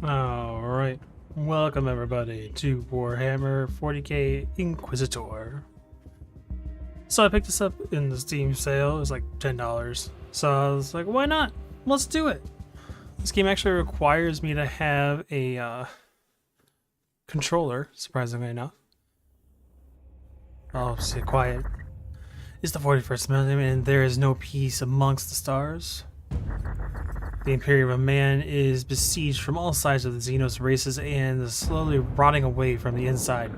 Alright, welcome everybody to Warhammer 40k Inquisitor. So I picked this up in the Steam sale, it was like $10. So I was like, why not? Let's do it. This game actually requires me to have a controller, surprisingly enough. Oh, stay quiet. It's the 41st Millennium and there is no peace amongst the stars. The Imperium of Man is besieged from all sides of the Xenos races and is slowly rotting away from the inside.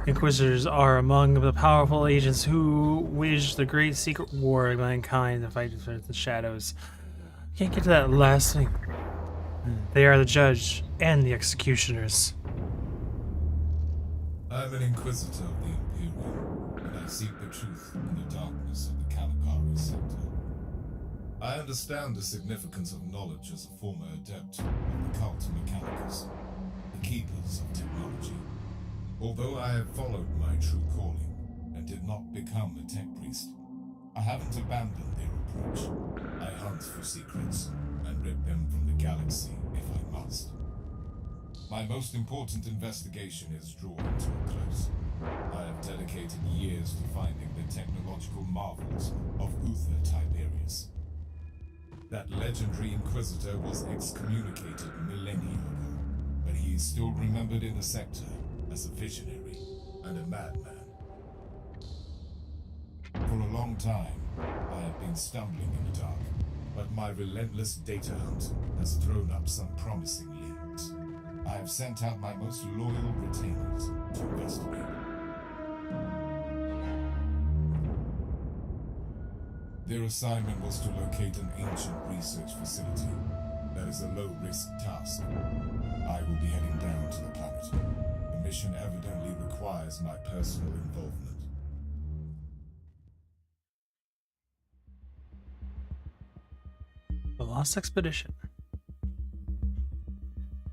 Inquisitors are among the powerful agents who wage the great secret war of mankind to fight against the shadows. Can't get to that last thing. They are the judge and the executioners. I'm an Inquisitor of the Imperium, and I seek the truth in the darkness of the Caligari sector. I understand the significance of knowledge as a former adept of the cult Mechanicus, the keepers of technology. Although I have followed my true calling and did not become a tech priest, I haven't abandoned their approach. I hunt for secrets and rip them from the galaxy if I must. My most important investigation is drawing to a close. I have dedicated years to finding the technological marvels of Uther Tiberius. That legendary Inquisitor was excommunicated millennia ago, but he is still remembered in the sector as a visionary and a madman. For a long time, I have been stumbling in the dark, but my relentless data hunt has thrown up some promising leads. I have sent out my most loyal retainers to investigate. Their assignment was to locate an ancient research facility. That is a low-risk task. I will be heading down to the planet. The mission evidently requires my personal involvement. The Lost Expedition.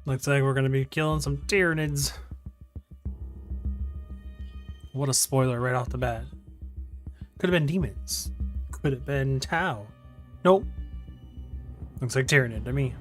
Looks like we're going to be killing some Tyranids. What a spoiler right off the bat. Could have been demons. Could have been Tau. Nope. Looks like Tyranid to me.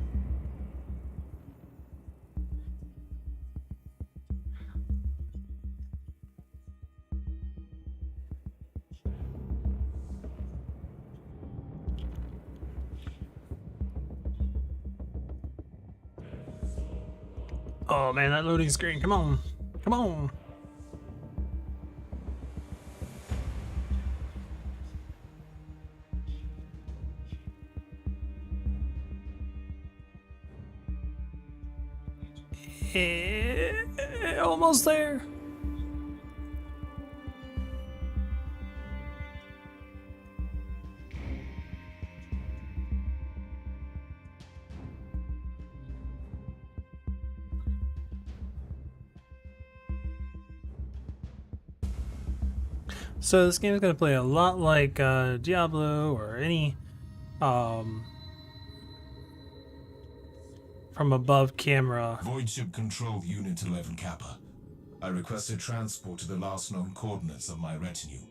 Oh man, that loading screen. Come on. Come on. Almost there. So this game is going to play a lot like Diablo or any from above camera. Void Ship Control Unit 11 Kappa. I requested transport to the last known coordinates of my retinue.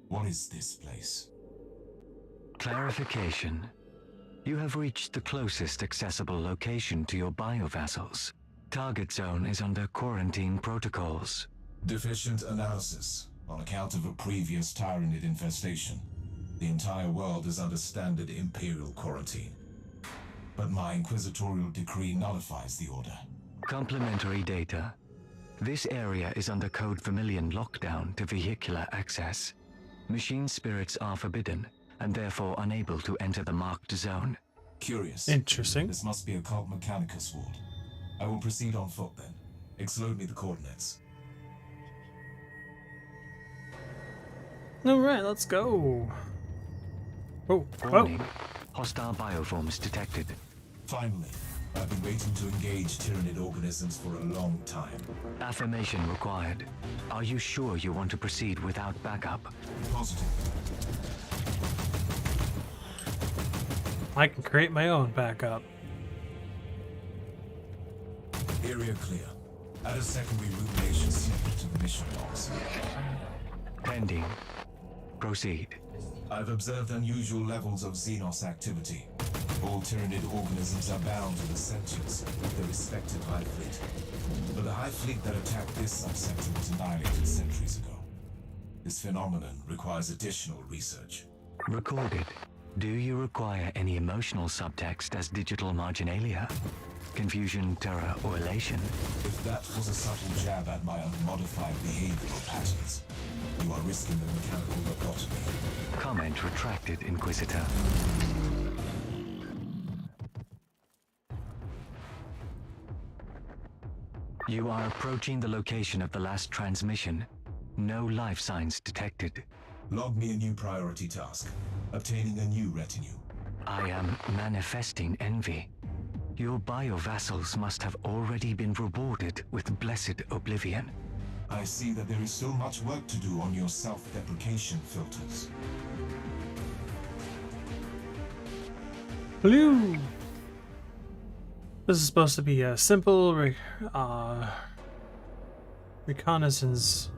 What is this place? Clarification. You have reached the closest accessible location to your biovessels. Target zone is under quarantine protocols. Deficient analysis. On account of a previous Tyranid infestation, the entire world is under standard Imperial quarantine. But my Inquisitorial decree nullifies the order. Complementary data. This area is under Code Vermilion lockdown to vehicular access. Machine spirits are forbidden, and therefore unable to enter the marked zone. Curious. Interesting. This must be a cult Mechanicus ward. I will proceed on foot then. Explode me the coordinates. Alright, let's go. Oh, Warning. Hostile bioforms detected. Finally, I've been waiting to engage Tyranid organisms for a long time. Affirmation required. Are you sure you want to proceed without backup? Positive. I can create my own backup. Area clear. Add a secondary rumination snippet to the mission logs. Pending. Proceed. I've observed unusual levels of Xenos activity. All Tyranid organisms are bound to the sentience of their respective High Fleet. But the High Fleet that attacked this subsector was annihilated centuries ago. This phenomenon requires additional research. Recorded. Do you require any emotional subtext as digital marginalia? Confusion, terror, or elation? If that was a subtle jab at my unmodified behavioral patterns, you are risking the mechanical lobotomy. Comment retracted, Inquisitor. You are approaching the location of the last transmission. No life signs detected. Log me a new priority task. Obtaining a new retinue. I am manifesting envy. Your bio-vassals must have already been rewarded with blessed oblivion. I see that there is still much work to do on your self-deprecation filters. Hello. This is supposed to be a simple reconnaissance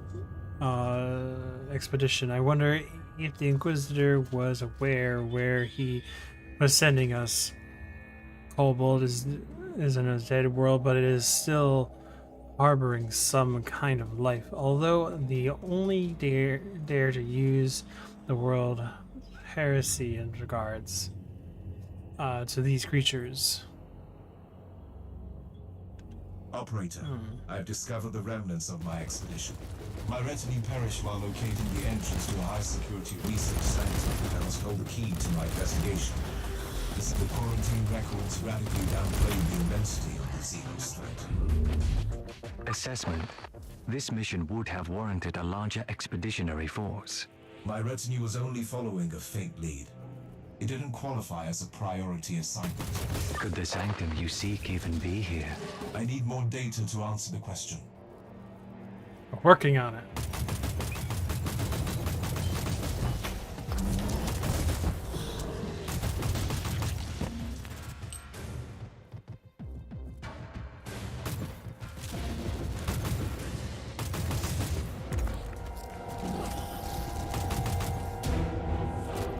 expedition. I wonder if the Inquisitor was aware where he was sending us. Cobalt is in a dead world, but it is still harboring some kind of life. Although the only dare to use the world heresy in regards to these creatures. Operator, I have discovered the remnants of my expedition. My retinue perished while locating the entrance to a high-security research center that must hold the key to my investigation. The quarantine records radically downplayed the immensity of the Xenos threat. Assessment. This mission would have warranted a larger expeditionary force. My retinue was only following a faint lead. It didn't qualify as a priority assignment. Could the sanctum you seek even be here? I need more data to answer the question. We're working on it.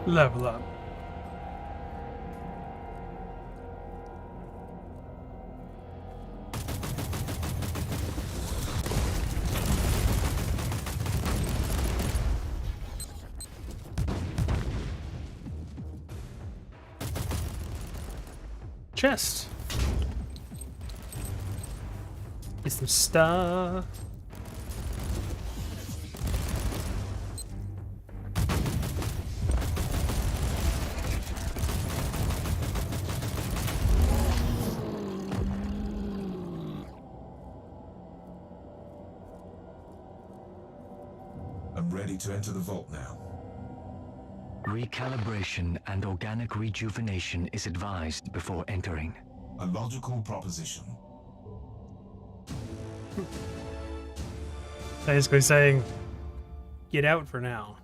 Level up. Chest. Get some stuff. I'm ready to enter the vault now. Recalibration and organic rejuvenation is advised before entering. A logical proposition. Basically saying, get out for now.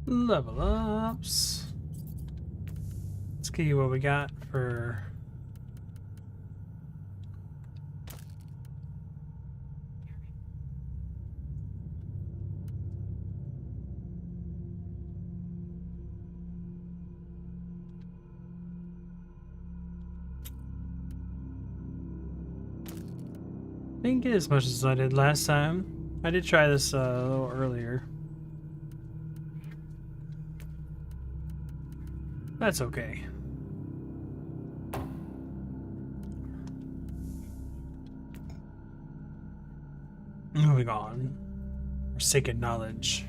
Level ups. Let's see what we got for. Didn't get as much as I did last time. I did try this a little earlier. That's okay. Moving on. Forsaken knowledge.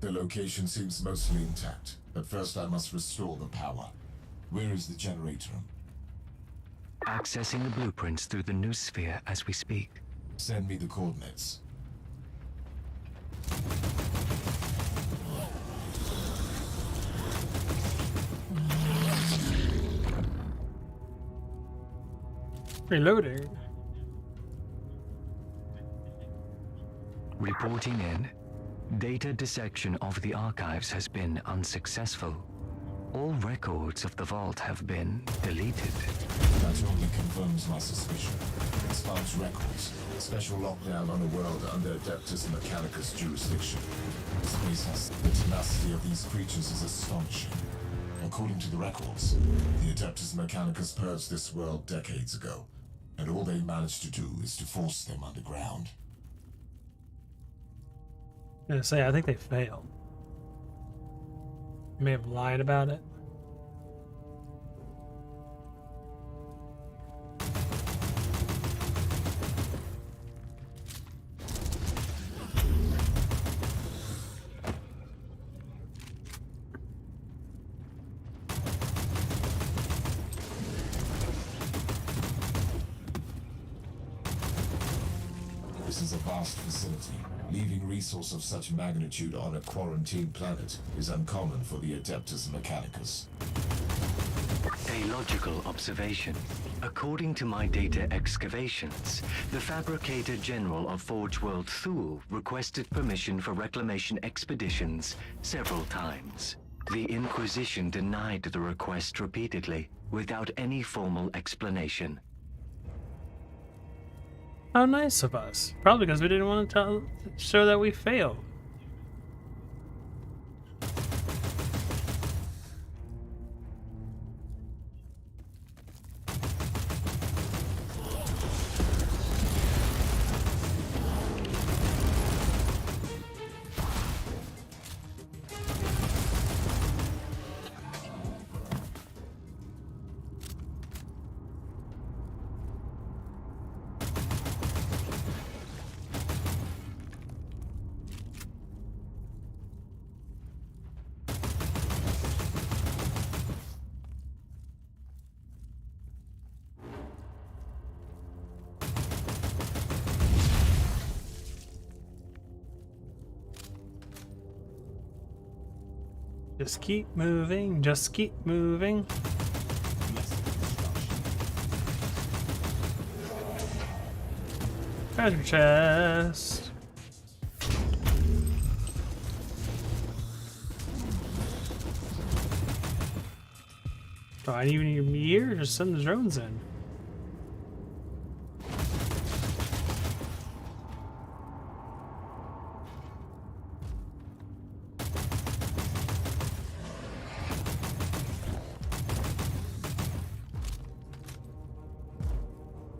The location seems mostly intact, but first I must restore the power. Where is the generator room? Accessing the blueprints through the new sphere as we speak. Send me the coordinates. Reloading. Reporting in. Data dissection of the archives has been unsuccessful. All records of the vault have been deleted. That only confirms my suspicion. Expunge records. Special lockdown on a world under Adeptus Mechanicus jurisdiction. This place has the tenacity of these creatures is astonishing. According to the records, the Adeptus Mechanicus purged this world decades ago, and all they managed to do is to force them underground. I'm gonna say, I think they failed. May have lied about it. This is a vast facility. Leaving resource of such magnitude on a quarantined planet is uncommon for the Adeptus Mechanicus. A logical observation. According to my data excavations, the Fabricator General of Forge World Thule requested permission for reclamation expeditions several times. The Inquisition denied the request repeatedly, without any formal explanation. How nice of us. Probably because we didn't want to show that we failed. Just keep moving, just keep moving. Treasure chest. Do I even need me here? Just send the drones in.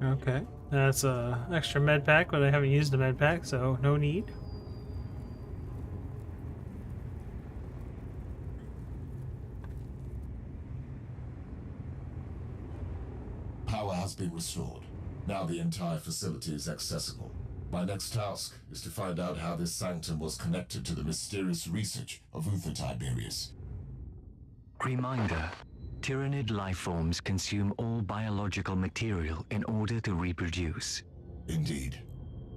Okay, that's a extra med pack, but I haven't used a med pack, so no need. Power has been restored. Now the entire facility is accessible. My next task is to find out how this sanctum was connected to the mysterious research of Uther Tiberius. Reminder. Tyrannid lifeforms consume all biological material in order to reproduce. Indeed.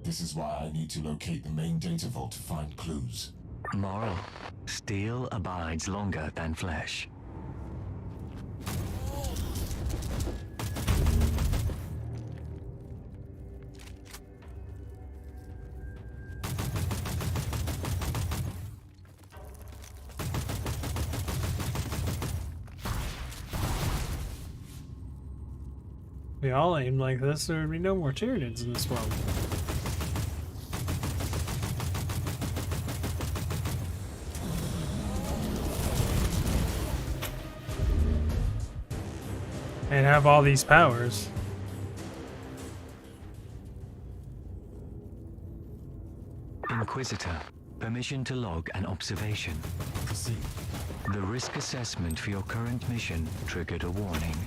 This is why I need to locate the main data vault to find clues. Moral. Steel abides longer than flesh. We all aimed like this, there would be no more Tyranids in this world. And have all these powers. Inquisitor, permission to log an observation. Proceed. The risk assessment for your current mission triggered a warning.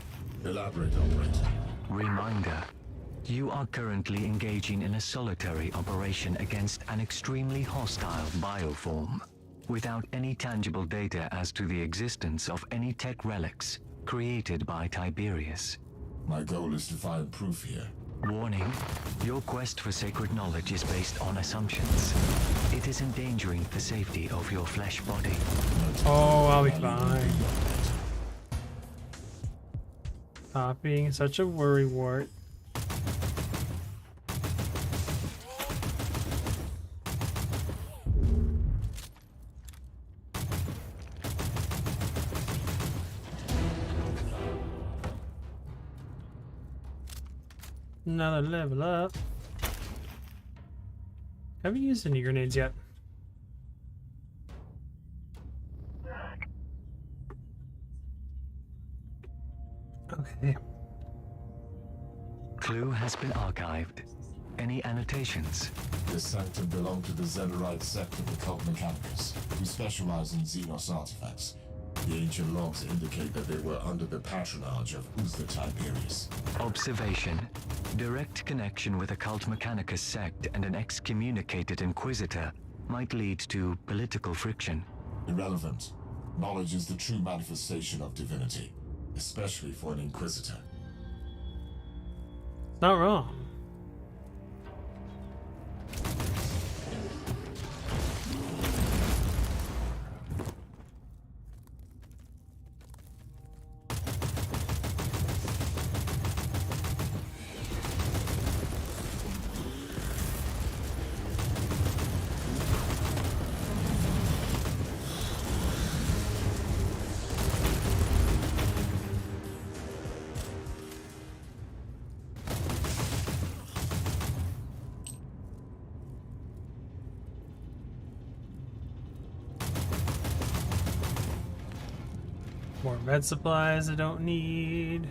Elaborate, Operator. Reminder. You are currently engaging in a solitary operation against an extremely hostile bioform. without any tangible data as to the existence of any tech relics created by Tiberius. My goal is to find proof here. Warning, your quest for sacred knowledge is based on assumptions. It is endangering the safety of your flesh body. Oh, I'll be fine. Stop being such a worrywart. Another level up. Haven't used any grenades yet. Okay. Clue has been archived. Any annotations? This sanctum belonged to the Zenerite sect of the cult Mechanicus, who specialize in Xenos artifacts. The ancient logs indicate that they were under the patronage of Uthar Tiberius. Observation. Direct connection with a cult Mechanicus sect and an excommunicated Inquisitor might lead to political friction. Irrelevant. Knowledge is the true manifestation of divinity, especially for an Inquisitor. Not wrong. More med supplies I don't need.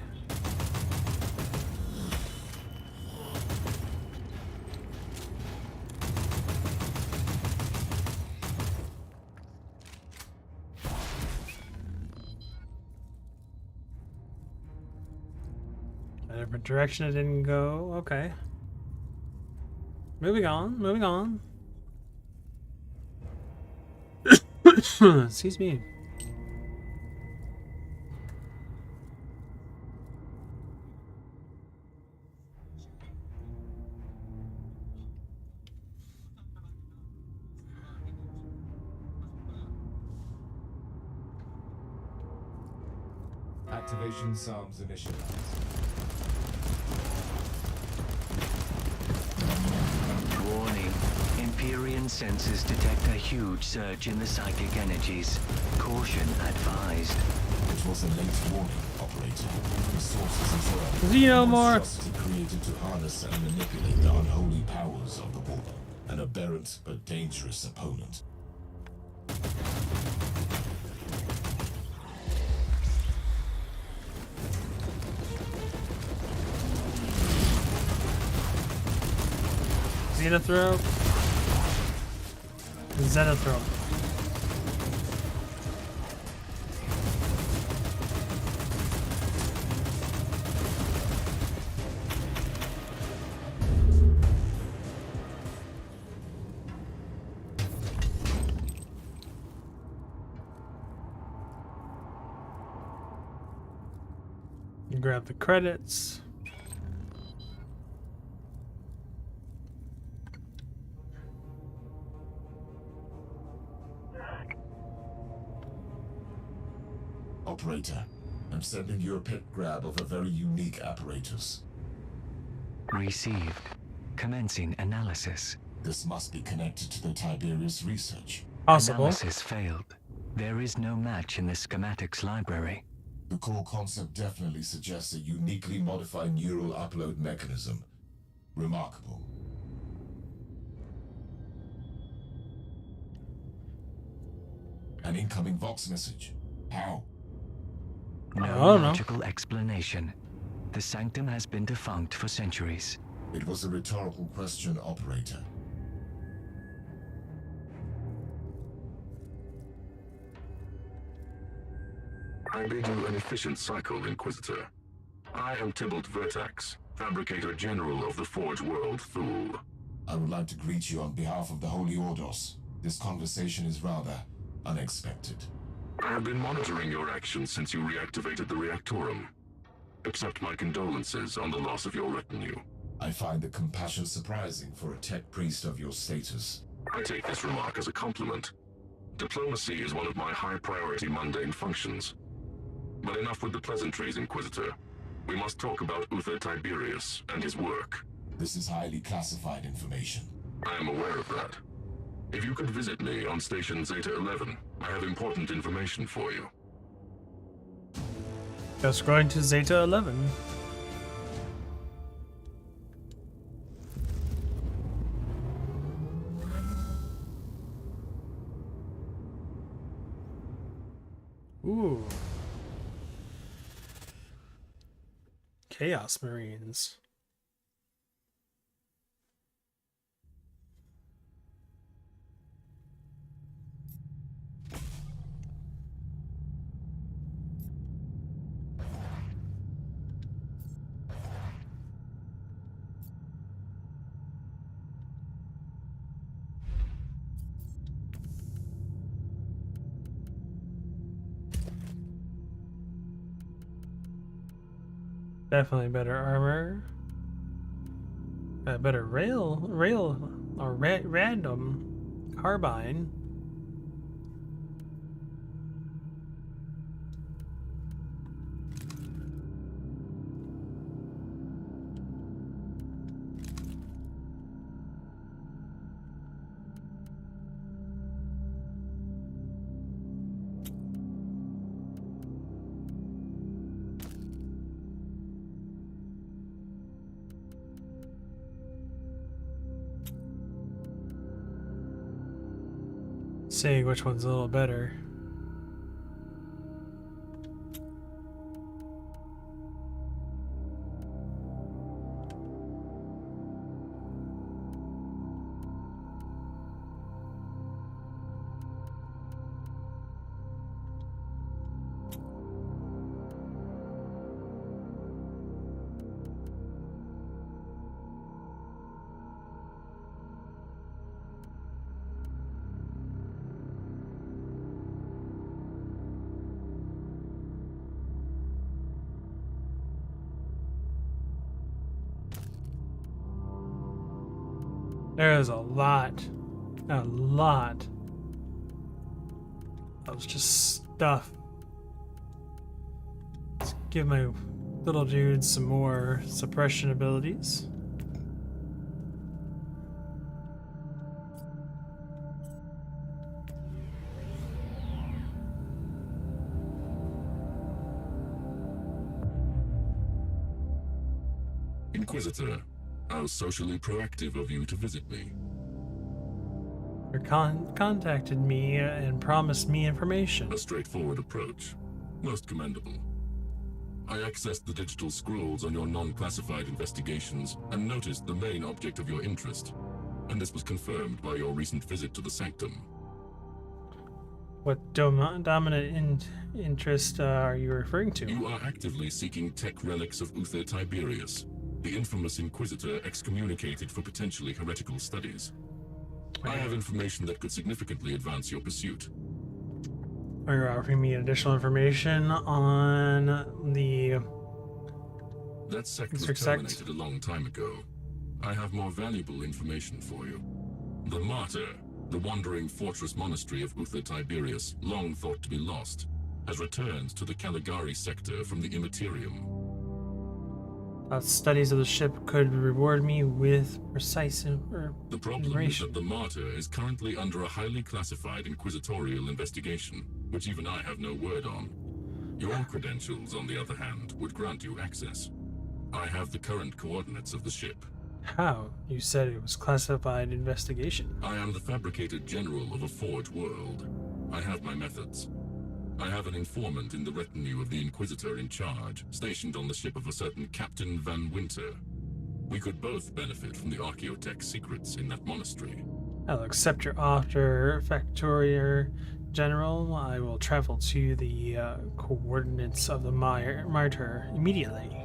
A different direction it didn't go. Okay. Moving on, moving on. Excuse me. Activation sounds initialized. Warning. Empyrean sensors detect a huge surge in the psychic energies. Caution advised. It was a late warning, operator. The sources as well. Xenomorph! Monstrosity created to harness and manipulate the unholy powers of the war. An aberrant but dangerous opponent. Xenothrope. Xenothrope. Grab the credits. Operator, I'm sending you a pit grab of a very unique apparatus. Received. Commencing analysis. This must be connected to the Tiberius research. Possible. Analysis failed. There is no match in the schematics library. The core concept definitely suggests a uniquely modified neural upload mechanism. Remarkable. An incoming Vox message. How? No I don't know. logical explanation. The sanctum has been defunct for centuries. It was a rhetorical question, operator. I bid you an efficient cycle, Inquisitor. I am Tybalt Vertax, Fabricator General of the Forge World, Thule. I would like to greet you on behalf of the Holy Ordos. This conversation is rather unexpected. I have been monitoring your actions since you reactivated the reactorum. Accept my condolences on the loss of your retinue. I find the compassion surprising for a tech priest of your status. I take this remark as a compliment. Diplomacy is one of my high-priority mundane functions. But enough with the pleasantries, Inquisitor. We must talk about Uther Tiberius and his work. This is highly classified information. I am aware of that. If you could visit me on Station Zeta 11, I have important information for you. Just going to Zeta 11. Ooh. Chaos Marines. Definitely better armor. Better random carbine. Seeing which one's a little better. There's a lot of just stuff. Let's give my little dude some more suppression abilities. Inquisitor, how socially proactive of you to visit me. You contacted me and promised me information. A straightforward approach. Most commendable. I accessed the digital scrolls on your non-classified investigations and noticed the main object of your interest, and this was confirmed by your recent visit to the Sanctum. What dominant interest are you referring to? You are actively seeking tech relics of Uther Tiberius, the infamous Inquisitor excommunicated for potentially heretical studies. I have information that could significantly advance your pursuit. Are you offering me additional information on the... That sect was terminated a long time ago. I have more valuable information for you. The Martyr, the wandering fortress monastery of Uther Tiberius, long thought to be lost, has returned to the Caligari sector from the Immaterium. Studies of the ship could reward me with precise The problem is that the Martyr is currently under a highly classified inquisitorial investigation, which even I have no word on. Your credentials, on the other hand, would grant you access. I have the current coordinates of the ship. How? You said it was classified investigation. I am the fabricated general of a forge world. I have my methods. I have an informant in the retinue of the Inquisitor in charge, stationed on the ship of a certain Captain Van Winter. We could both benefit from the Archaeotech secrets in that monastery. I'll accept your offer, Factorier General. I will travel to the coordinates of the Martyr immediately.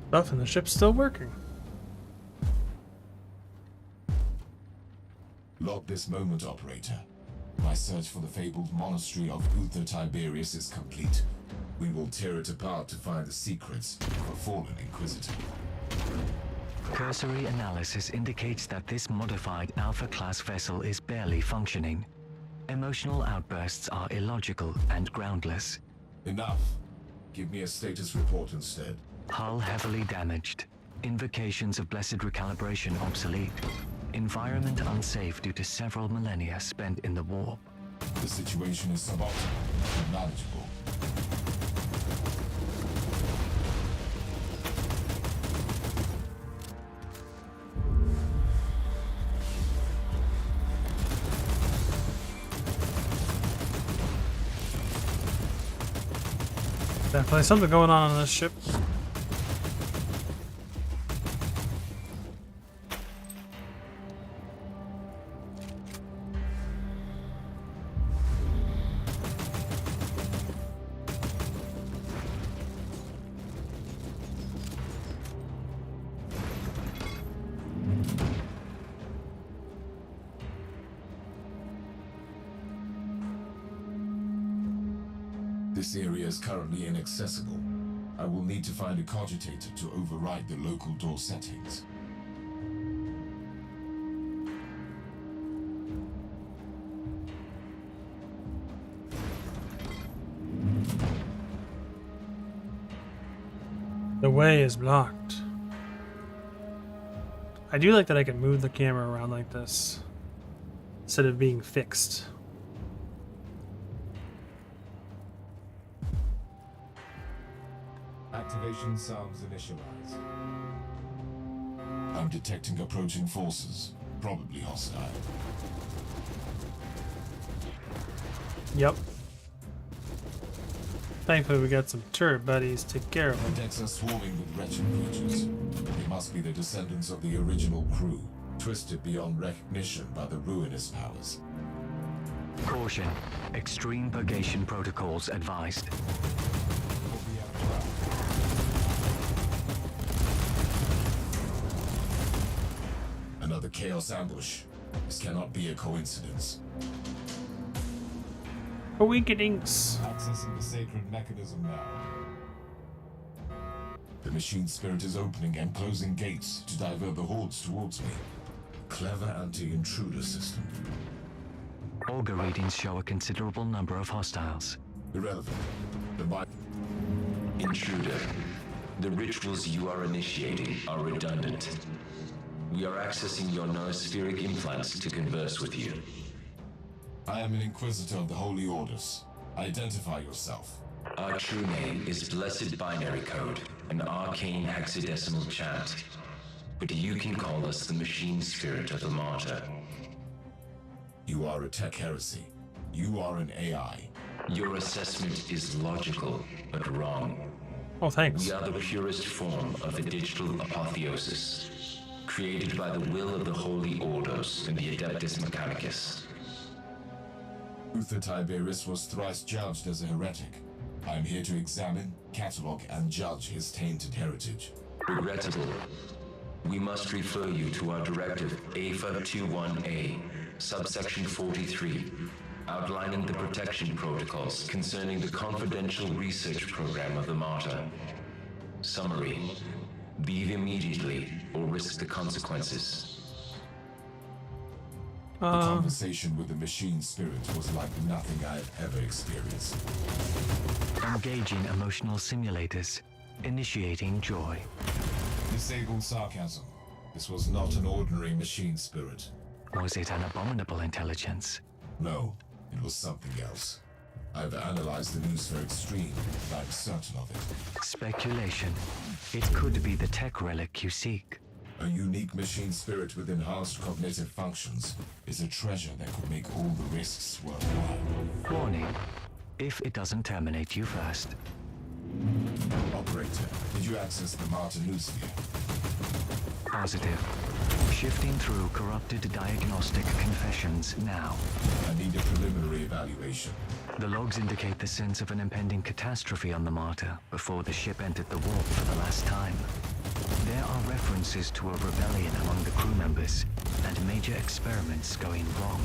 Stuff and the ship's still working. Log this moment, operator. My search for the fabled monastery of Uther Tiberius is complete. We will tear it apart to find the secrets of a fallen Inquisitor. Cursory analysis indicates that this modified Alpha-class vessel is barely functioning. Emotional outbursts are illogical and groundless. Enough. Give me a status report instead. Hull heavily damaged. Invocations of blessed recalibration obsolete. Environment unsafe due to several millennia spent in the warp. The situation is suboptimal and manageable. Definitely something going on this ship. This area is currently inaccessible. I will need to find a cogitator to override the local door settings. The way is blocked. I do like that I can move the camera around like this instead of being fixed. Activation sounds initialized. I'm detecting approaching forces, probably hostile. Yep. Thankfully we got some turret buddies to take care of them. The decks are swarming with wretched creatures. They must be the descendants of the original crew, twisted beyond recognition by the ruinous powers. Caution. Extreme purgation protocols advised. Another chaos ambush. This cannot be a coincidence. Coincidence. Accessing the sacred mechanism now. The machine spirit is opening and closing gates to divert the hordes towards me. Clever anti-intruder system. Auger readings show a considerable number of hostiles. Irrelevant. Intruder, the rituals you are initiating are redundant. We are accessing your noospheric implants to converse with you. I am an Inquisitor of the Holy Orders. Identify yourself. Our true name is Blessed Binary Code, an arcane hexadecimal chant. But you can call us the Machine Spirit of the Martyr. You are a tech heresy. You are an AI. Your assessment is logical, but wrong. Oh, thanks. We are the purest form of the digital apotheosis, created by the will of the Holy Orders and the Adeptus Mechanicus. Uther Tiberius was thrice judged as a heretic. I am here to examine, catalogue, and judge his tainted heritage. Regrettable. We must refer you to our directive AFA 21A, subsection 43, outlining the protection protocols concerning the confidential research program of the Martyr. Summary: leave immediately or risk the consequences. The conversation with the machine spirit was like nothing I have ever experienced. Engaging emotional simulators. Initiating joy. Disable sarcasm. This was not an ordinary machine spirit. Was it an abominable intelligence? No, it was something else. I've analyzed the noospheric stream, and I'm certain of it. Speculation. It could be the tech relic you seek. A unique machine spirit with enhanced cognitive functions is a treasure that could make all the risks worthwhile. Warning. If it doesn't terminate you first. Operator, did you access the Martyr noosphere? Positive. Shifting through corrupted diagnostic confessions now. I need a preliminary evaluation. The logs indicate the sense of an impending catastrophe on the Martyr before the ship entered the warp for the last time. There are references to a rebellion among the crew members, and major experiments going wrong.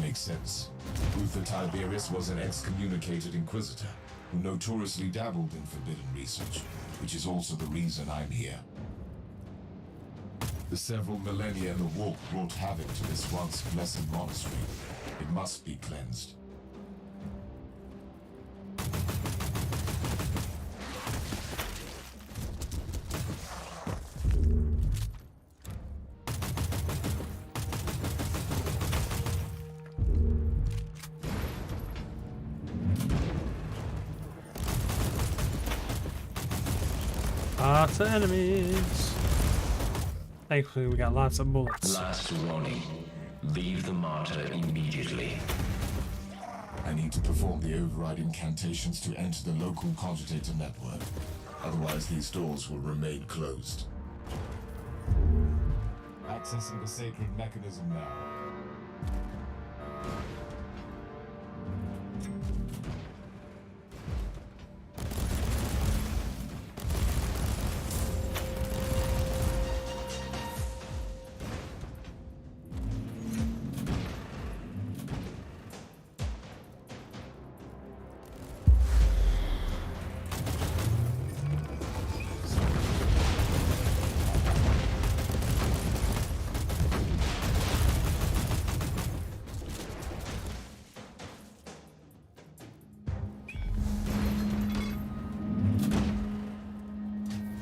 Makes sense. Uther Tiberius was an excommunicated Inquisitor who notoriously dabbled in forbidden research, which is also the reason I'm here. The several millennia in the walk brought havoc to this once blessed monastery. It must be cleansed. Lots of enemies. Thankfully, we got lots of bullets. Last warning. Leave the martyr immediately. I need to perform the override incantations to enter the local cogitator network. Otherwise, these doors will remain closed. Accessing the sacred mechanism now.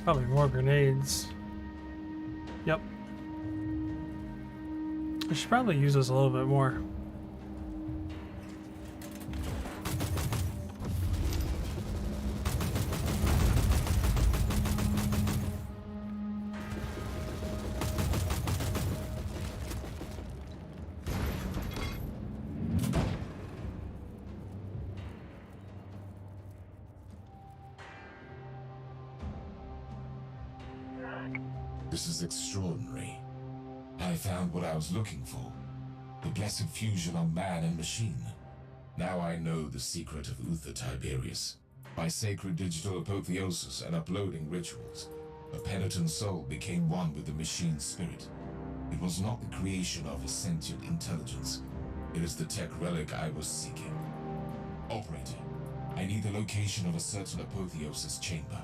Probably more grenades. Yep. I should probably use those a little bit more. This is extraordinary. I found what I was looking for. The blessed fusion of man and machine. Now I know the secret of Uther Tiberius. By sacred digital apotheosis and uploading rituals, a penitent soul became one with the machine's spirit. It was not the creation of a sentient intelligence. It is the tech relic I was seeking. Operator, I need the location of a certain apotheosis chamber.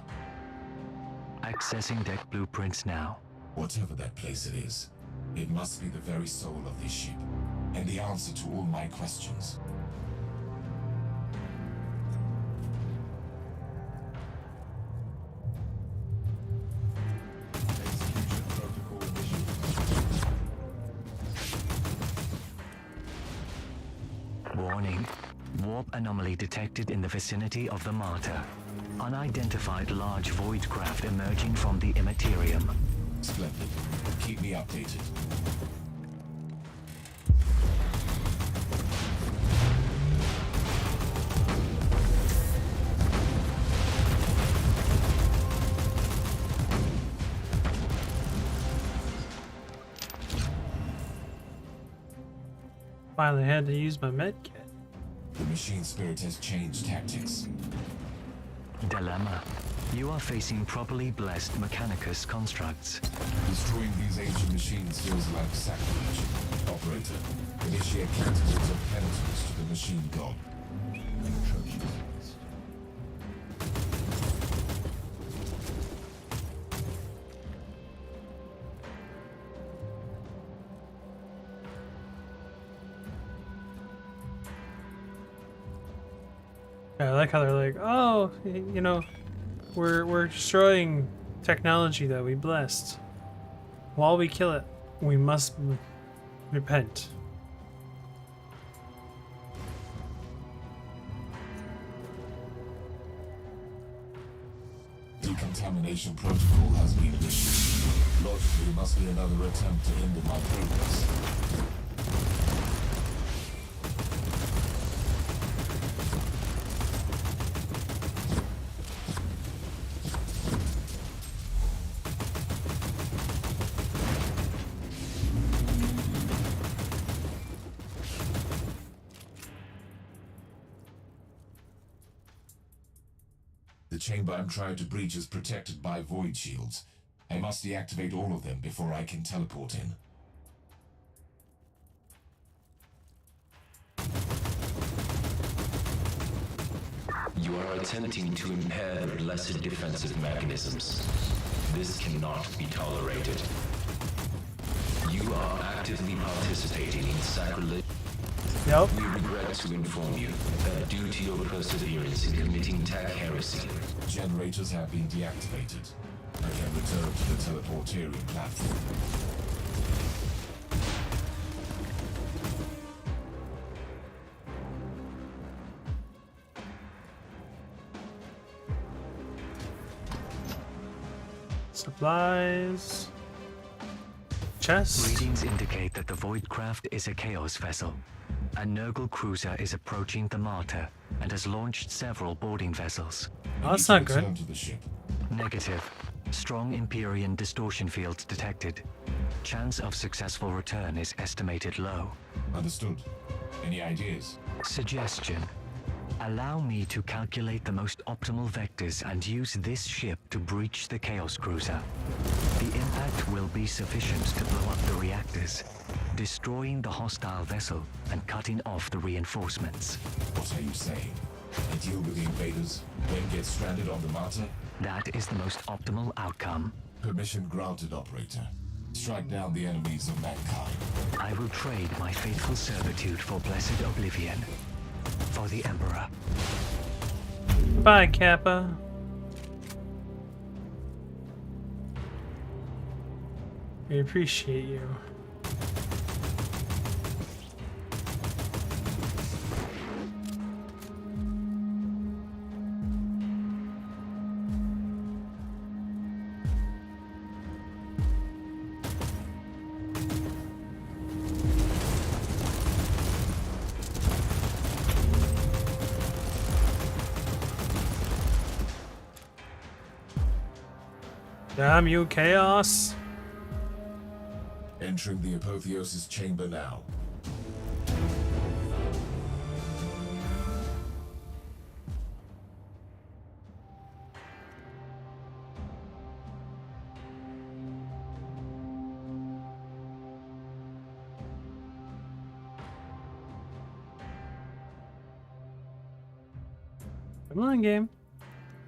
Accessing deck blueprints now. Whatever that place it is, it must be the very soul of this ship, and the answer to all my questions. Execution protocol initiated. Warning. Warp anomaly detected in the vicinity of the Martyr. Unidentified large void craft emerging from the immaterium. Splendid. Keep me updated. Finally had to use my med kit. The machine spirit has changed tactics. Dilemma. You are facing properly blessed Mechanicus constructs. Destroying these ancient machines feels like sacrilege. Operator, initiate canticles of penitence to the machine god. I like how they're like, oh, you know, we're destroying technology that we blessed. While we kill it, we must repent. Decontamination protocol has been issued. Logically, it must be another attempt to hinder my progress. The chamber I'm trying to breach is protected by void shields. I must deactivate all of them before I can teleport in. You are attempting to impair the blessed defensive mechanisms. This cannot be tolerated. You are actively participating in sacrilege. Yep. We regret to inform you that due to your perseverance in committing tech heresy, Generators have been deactivated. I can return to the teleportarian platform. Supplies. Chest. Readings indicate that the Voidcraft is a Chaos vessel. A Nurgle cruiser is approaching the Martyr and has launched several boarding vessels. Oh, that's not good. Return to the ship. Negative. Strong Empyrean distortion fields detected. Chance of successful return is estimated low. Understood. Any ideas? Suggestion. Allow me to calculate the most optimal vectors and use this ship to breach the Chaos Cruiser. The impact will be sufficient to blow up the reactors, destroying the hostile vessel and cutting off the reinforcements. What are you saying? I deal with the invaders, then get stranded on the Martyr? That is the most optimal outcome. Permission granted, Operator. Strike down the enemies of mankind. I will trade my faithful servitude for blessed oblivion. For the Emperor. Bye, Kappa. We appreciate you. Damn you, Chaos! Entering the Apotheosis chamber now. Come on, game.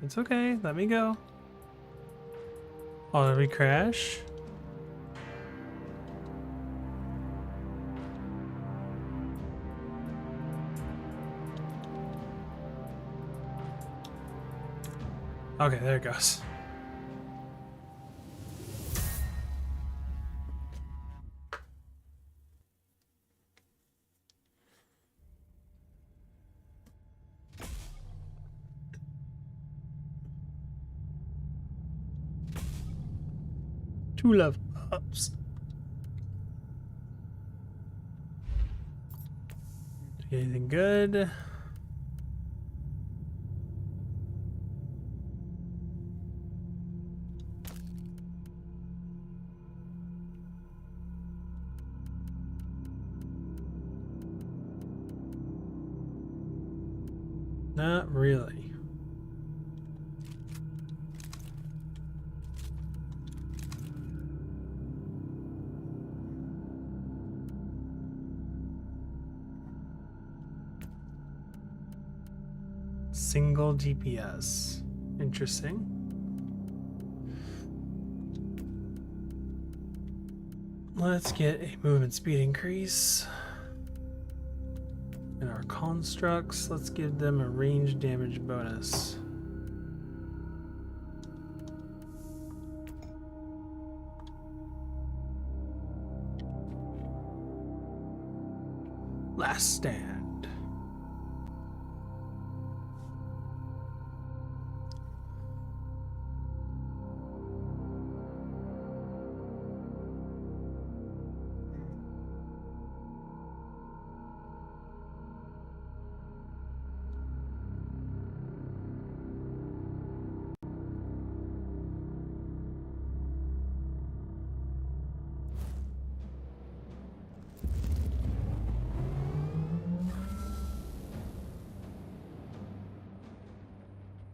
It's okay. Let me go. Oh, did we crash? Okay, there it goes. Two level ups. Anything good? Not really. Single DPS. Interesting. Let's get a movement speed increase. And our constructs, let's give them a range damage bonus. Last stand.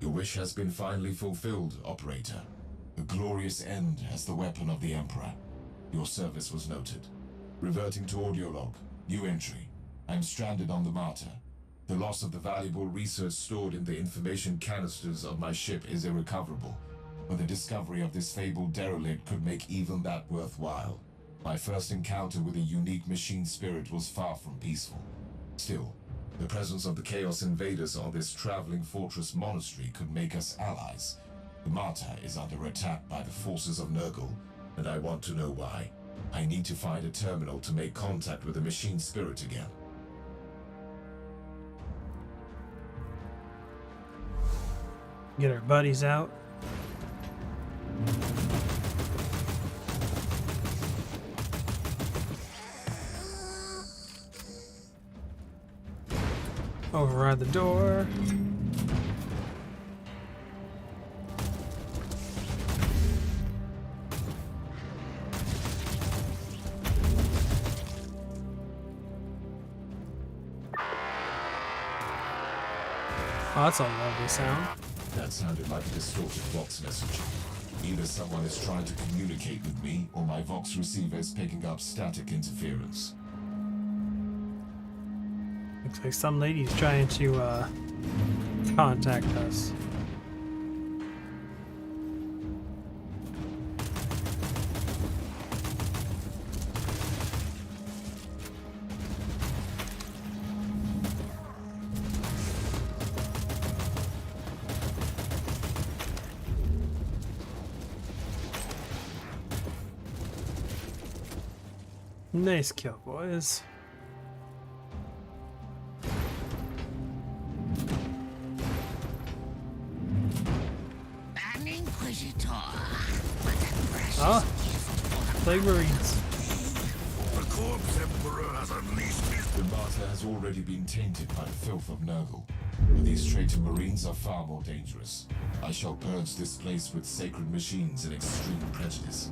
Your wish has been finally fulfilled, Operator. The glorious end as the weapon of the Emperor. Your service was noted. Reverting to audio log. New entry. I'm stranded on the Martyr. The loss of the valuable research stored in the information canisters of my ship is irrecoverable, but the discovery of this fabled derelict could make even that worthwhile. My first encounter with a unique machine spirit was far from peaceful. Still, the presence of the Chaos Invaders on this traveling fortress monastery could make us allies. The Martyr is under attack by the forces of Nurgle, and I want to know why. I need to find a terminal to make contact with the machine spirit again. Get our buddies out. Override the door. Oh, that's a lovely sound. That sounded like a distorted Vox message. Either someone is trying to communicate with me, or my Vox receiver is picking up static interference. Looks like some lady's trying to contact us. Nice kill, boys. An Inquisitor. What a precious Ah, gift. Plague Marines. The Corpse Emperor has unleashed his... The Martyr has already been tainted by the filth of Nurgle, but these traitor Marines are far more dangerous. I shall purge this place with sacred machines and extreme prejudice.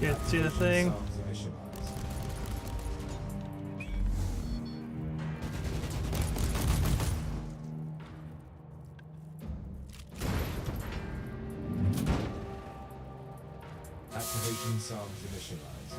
Get to the thing. Activation sounds initialized.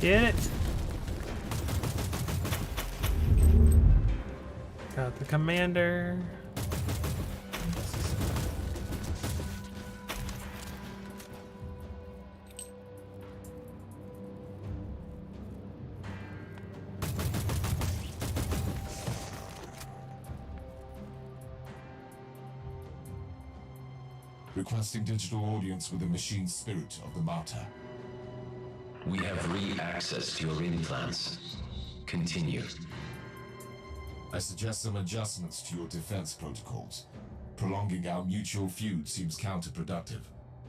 Get it. Got the commander. Requesting digital audience with the machine spirit of the Martyr. We have re-access to your implants. Continue. I suggest some adjustments to your defense protocols. Prolonging our mutual feud seems counterproductive.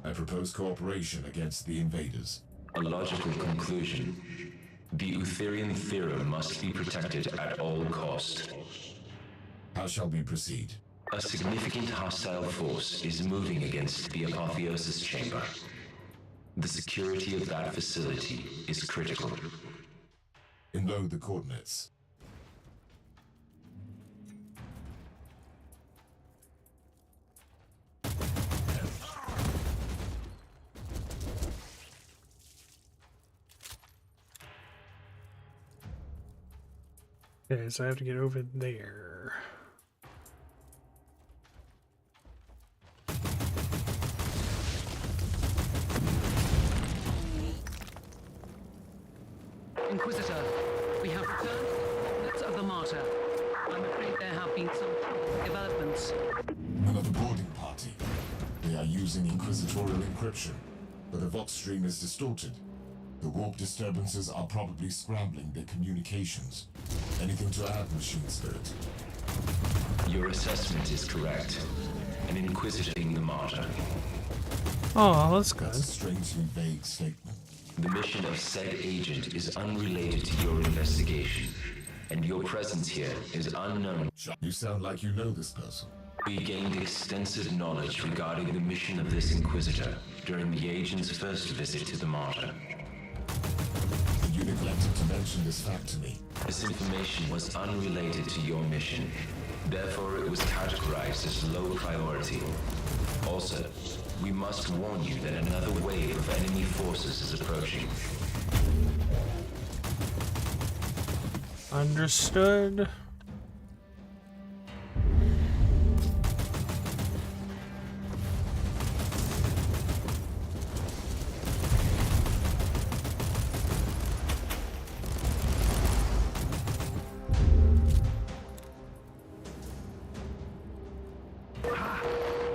I propose cooperation against the invaders. A logical conclusion. The Utherian theorem must be protected at all cost. How shall we proceed? A significant hostile force is moving against the Apotheosis Chamber. The security of that facility is critical. Enload the coordinates. Okay, so I have to get over there. Inquisitor, we have returned to the coordinates of the Martyr. I'm afraid there have been some troubling developments. Another boarding party. They are using Inquisitorial encryption, but the Vox stream is distorted. The warp disturbances are probably scrambling their communications. Anything to add, Machine Spirit? Your assessment is correct. An Inquisitor being the Martyr. Oh, that's good. That's a strangely vague statement. The mission of said agent is unrelated to your investigation, and your presence here is unknown. You sound like you know this person. We gained extensive knowledge regarding the mission of this Inquisitor during the agent's first visit to the Martyr. And you neglected to mention this fact to me. This information was unrelated to your mission. Therefore, it was categorized as low priority. Also, we must warn you that another wave of enemy forces is approaching. Understood.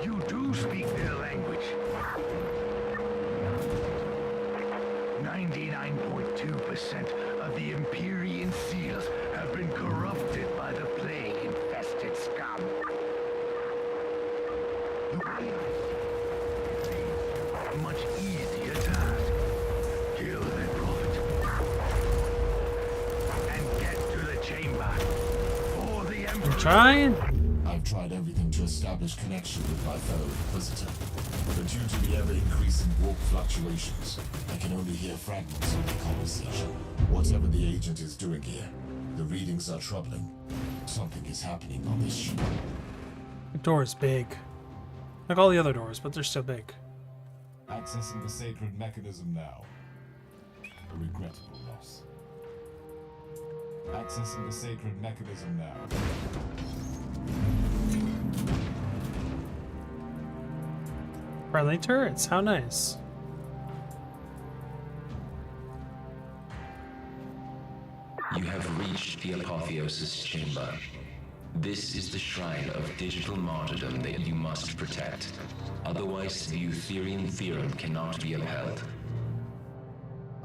You do speak their language. 99.2% of the Empyrean seals have been corrupted by the plague-infested scum. A much easier task. Kill their prophet. And get to the chamber. For the Emperor. I'm trying. I've tried everything to establish connection with my fellow Inquisitor, but due to the ever-increasing warp fluctuations, I can only hear fragments of the conversation. Whatever the agent is doing here, the readings are troubling. Something is happening on this ship. The door is big. Like all the other doors, but they're still big. Accessing the sacred mechanism now. A regrettable loss. Accessing the sacred mechanism now. Friendly turrets, how nice. You have reached the Apotheosis Chamber. This is the shrine of digital martyrdom that you must protect. Otherwise, the Eutherian theorem cannot be upheld.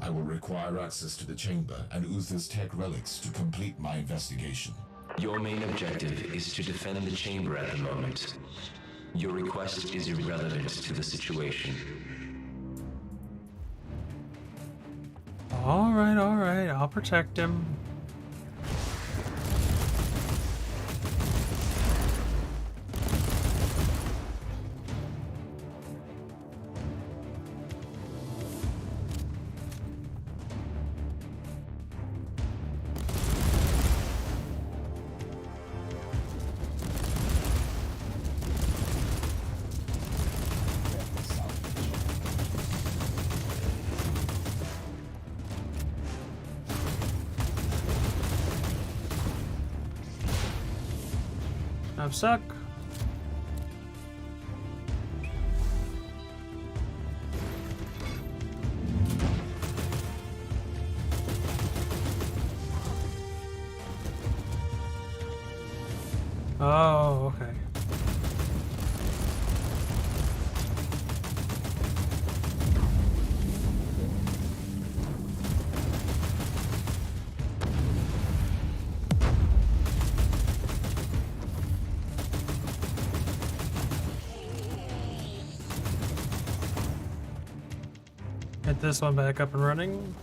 I will require access to the chamber and Uther's tech relics to complete my investigation. Your main objective is to defend the chamber at the moment. Your request is irrelevant to the situation. Alright, I'll protect him. I'm stuck. Oh, okay. Get this one back up and running.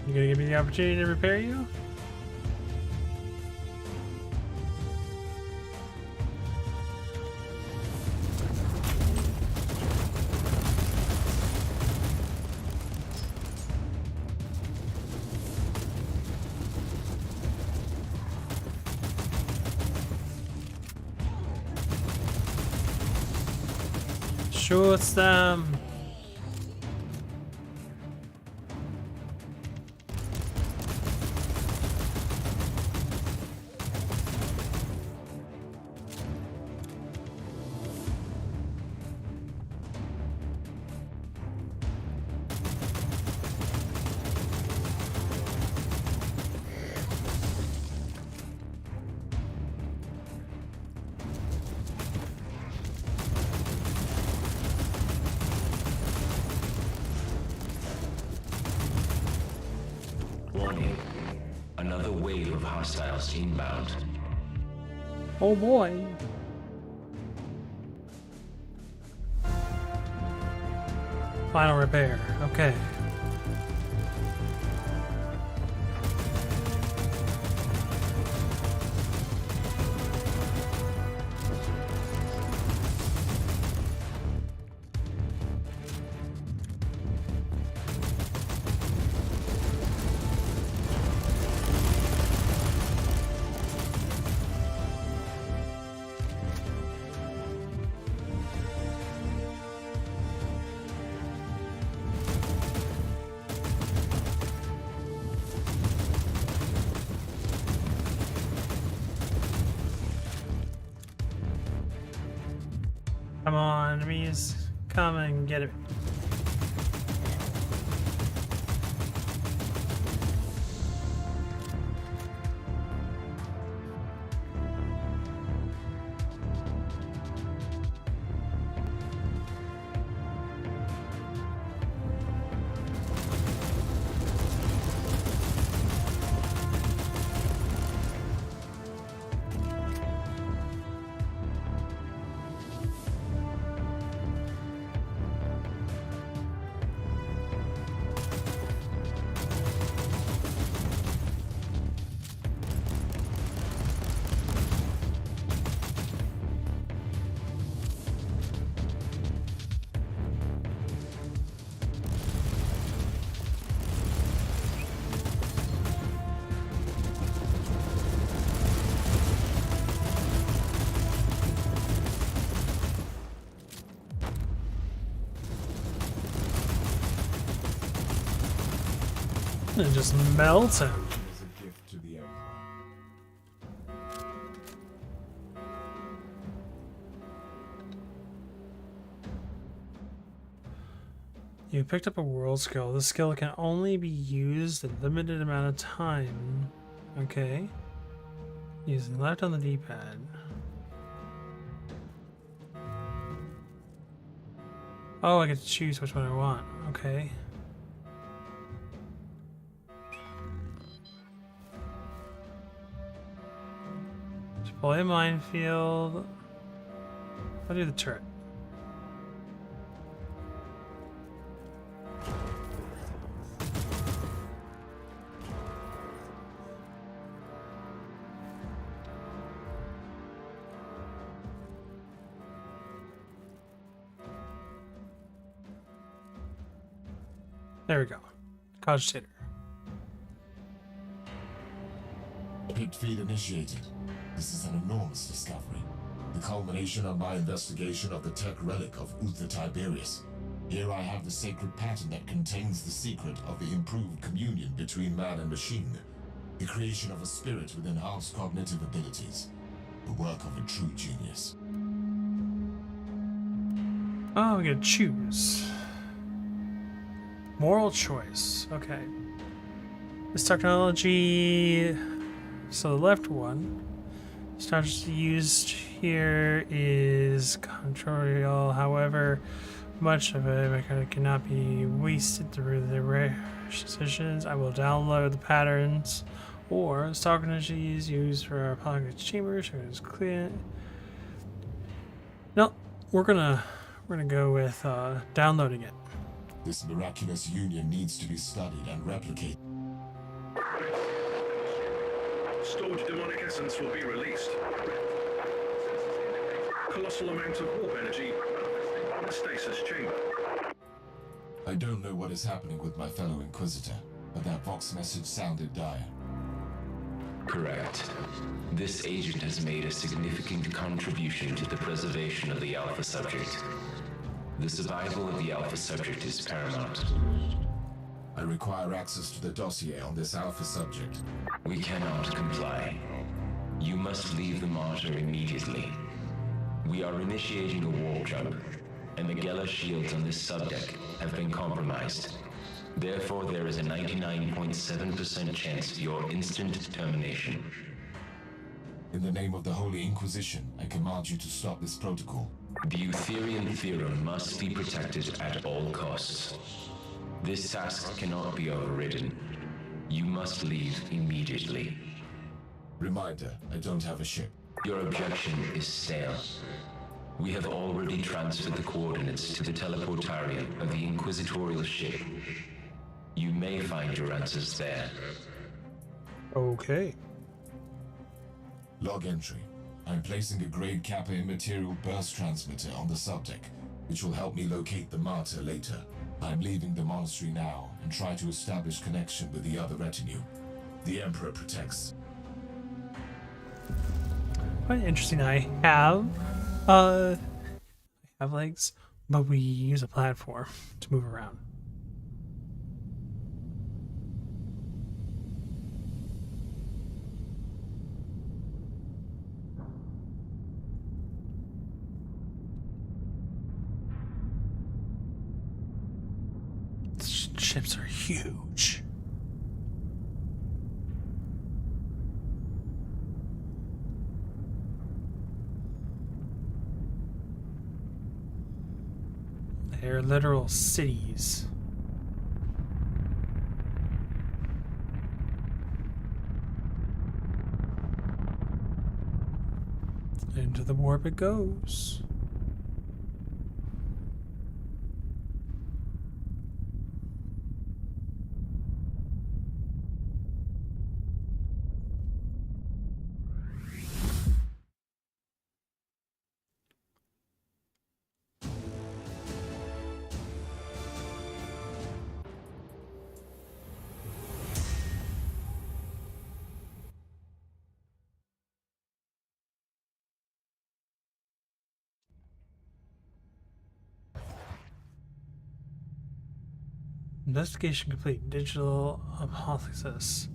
You gonna give me the opportunity to repair you? Shoots them. Warning. Another wave of hostiles inbound. Oh boy. Final repair. Okay. Come on, enemies. Come and get it. And just melt him. As a gift to the Empire. You picked up a world skill. This skill can only be used a limited amount of time. Okay. Using left on the D-pad. Oh, I get to choose which one I want. Okay. Deploy a minefield. I'll do the turret. There we go. Cogitator. Pit feed initiated. This is an enormous discovery. The culmination of my investigation of the tech relic of Uther Tiberius. Here I have the sacred pattern that contains the secret of the improved communion between man and machine. The creation of a spirit with enhanced cognitive abilities. The work of a true genius. Oh, we gotta choose. Moral choice. Okay. This technology. So the left one. Strategy used here is contrarial. However, much of it cannot be wasted through the rare decisions. I will download the patterns. Or stock energy is used for our pocket chamber. So it's clear. No, we're gonna go with downloading it. This miraculous union needs to be studied and replicated. Stored demonic essence will be released. Colossal amount of warp energy on the stasis chamber. I don't know what is happening with my fellow Inquisitor, but that Vox message sounded dire. Correct. This agent has made a significant contribution to the preservation of the Alpha subject. The survival of the Alpha subject is paramount. I require access to the dossier on this Alpha subject. We cannot comply. You must leave the Martyr immediately. We are initiating a warp jump, and the Geller shields on this subdeck have been compromised. Therefore, there is a 99.7% chance of your instant termination. In the name of the Holy Inquisition, I command you to stop this protocol. The Eutherian Theorem must be protected at all costs. This task cannot be overridden. You must leave immediately. Reminder, I don't have a ship. Your objection is stale. We have already transferred the coordinates to the teleportarium of the Inquisitorial ship. You may find your answers there. Okay. Log entry. I'm placing a grade Kappa immaterial burst transmitter on the subdeck, which will help me locate the Martyr later. I'm leaving the monastery now and try to establish connection with the other retinue. The Emperor protects. Quite interesting. I have legs, but we use a platform to move around. Ships are huge. They're literal cities. Into the warp it goes. Investigation complete. Digital hypothesis.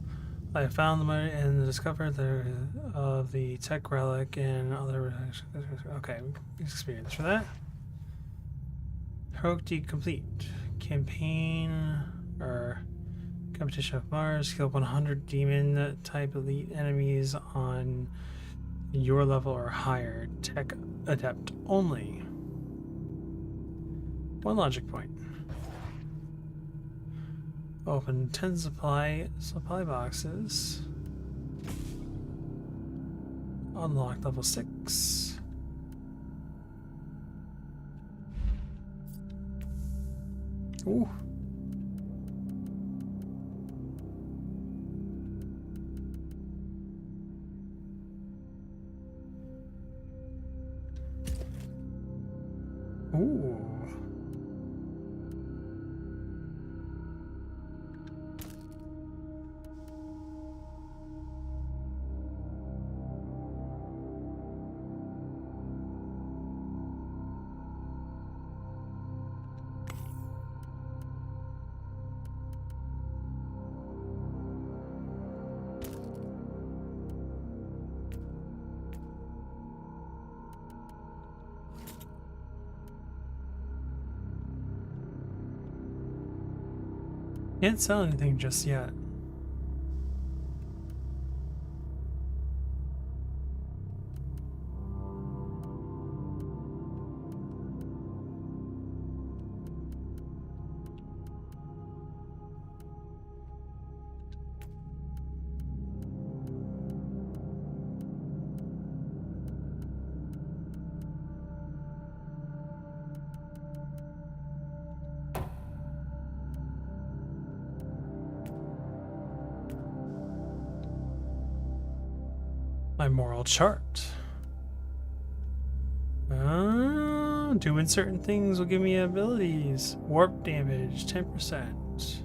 I found the money and discovered the tech relic and other. Okay, experience for that. Heroic deed complete. Campaign or competition of Mars. Kill 100 demon type elite enemies on your level or higher. Tech adept only. 1 logic point. Open 10 supply boxes. Unlock level 6. Ooh. Ooh. Can't sell anything just yet. My moral chart. Doing certain things will give me abilities. Warp damage, 10%.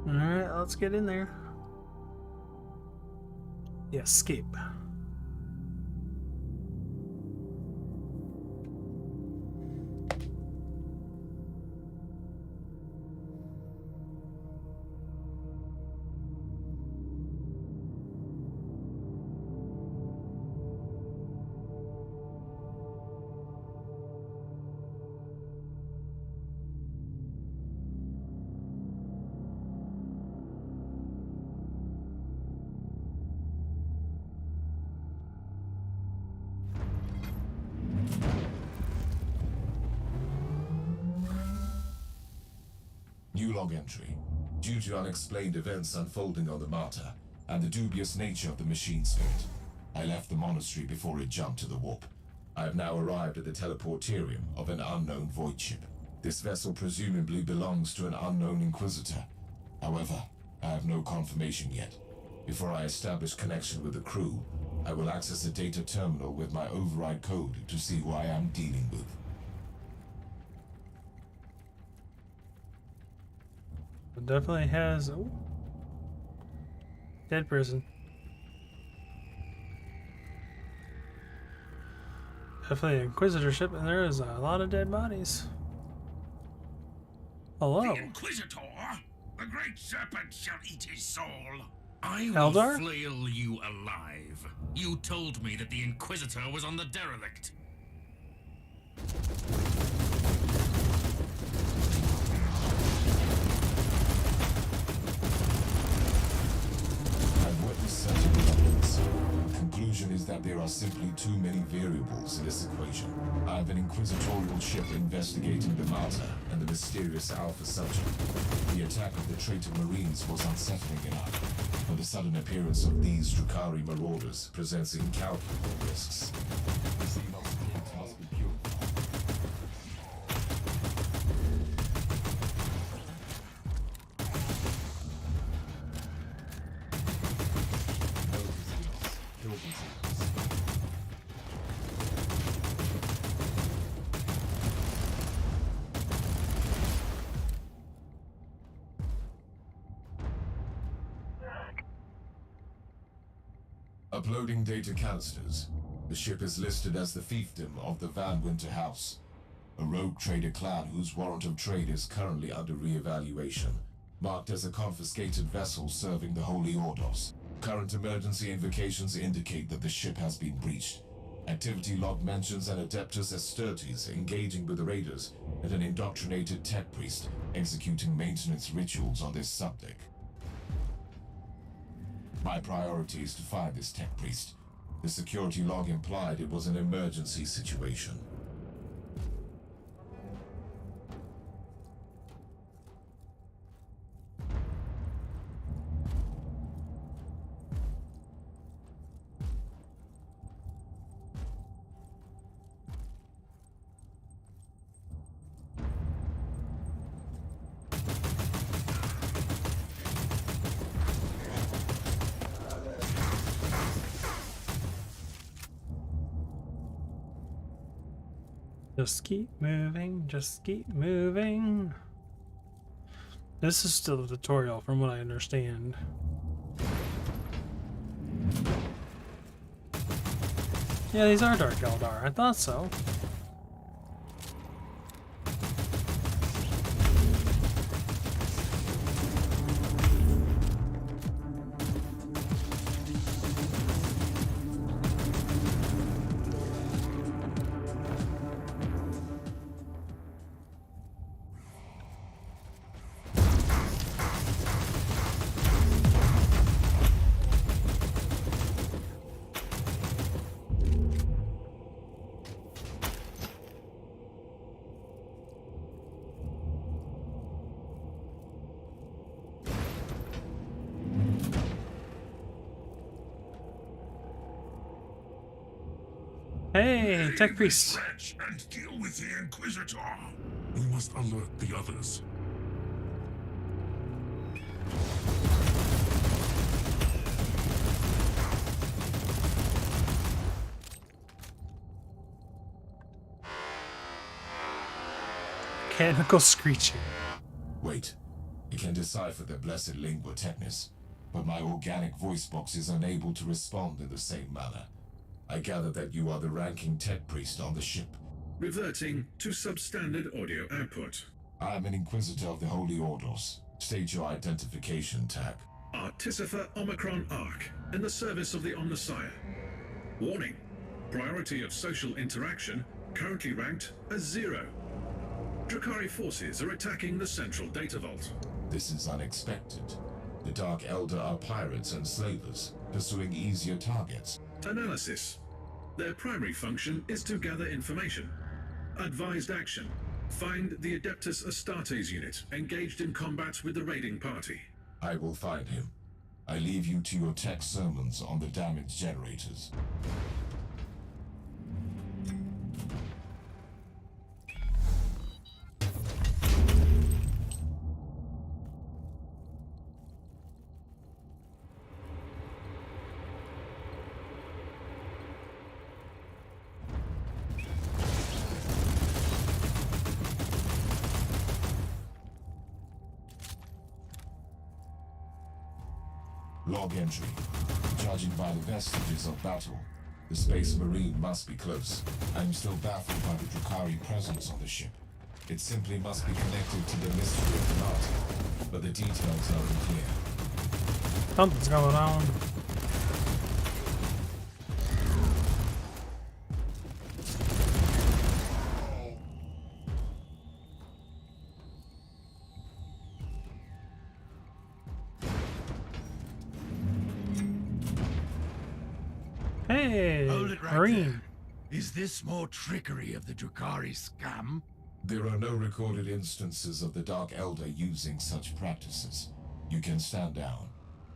Alright, let's get in there. Yeah, escape. New log entry. Due to unexplained events unfolding on the Martyr, and the dubious nature of the machine spirit, I left the monastery before it jumped to the warp. I have now arrived at the teleporterium of an unknown void ship. This vessel presumably belongs to an unknown Inquisitor. However, I have no confirmation yet. Before I establish connection with the crew, I will access a data terminal with my override code to see who I am dealing with. It definitely has. Oh, dead person. Definitely an Inquisitor ship, and there is a lot of dead bodies. Hello. The Inquisitor, the great serpent, shall eat his soul. I will Eldar? flail you alive. You told me that the Inquisitor was on the derelict. I've witnessed certain evidence. The conclusion is that there are simply too many variables in this equation. I have an inquisitorial ship investigating the Martyr and the mysterious Alpha subject. The attack of the traitor Marines was unsettling enough, but the sudden appearance of these Drukhari marauders presents incalculable risks. The Xenos fleet must be purified. No Xenos. Kill the Xenos. Uploading data canisters. The ship is listed as the fiefdom of the Van Winter House, a rogue trader clan whose warrant of trade is currently under re-evaluation, marked as a confiscated vessel serving the Holy Ordos. Current emergency invocations indicate that the ship has been breached. Activity log mentions an Adeptus Asтерtes engaging with the raiders and an indoctrinated tech priest executing maintenance rituals on this subdeck. My priority is to find this tech priest. The security log implied it was an emergency situation. Just keep moving, just keep moving. This is still a tutorial from what I understand. Yeah, these are Dark Eldar. I thought so. Hey, tech priest. And deal with the Inquisitor. We must alert the others. Mechanical screeching. Wait, It can decipher the blessed lingua technis, but my organic voice box is unable to respond in the same manner. I gather that you are the ranking tech priest on the ship. Reverting to substandard audio output. I am an Inquisitor of the Holy Orders. State your identification tag. Artificer Omicron Arc, in the service of the Omnissiah. Warning. Priority of social interaction currently ranked as 0. Drakari forces are attacking the central data vault. This is unexpected. The Dark Elder are pirates and slavers, pursuing easier targets. Analysis. Their primary function is to gather information. Advised action. Find the Adeptus Astartes unit engaged in combat with the raiding party. I will find him. I leave you to your tech sermons on the damage generators. Log entry. Judging by the vestiges of battle, the Space Marine must be close. I'm still baffled by the Drakari presence on the ship. It simply must be connected to the mystery of the Martyr, but the details are unclear. Something's going on. Hey, Hold it right Marine. there. Is this more trickery of the Drakari scam? There are no recorded instances of the Dark Elder using such practices. You can stand down.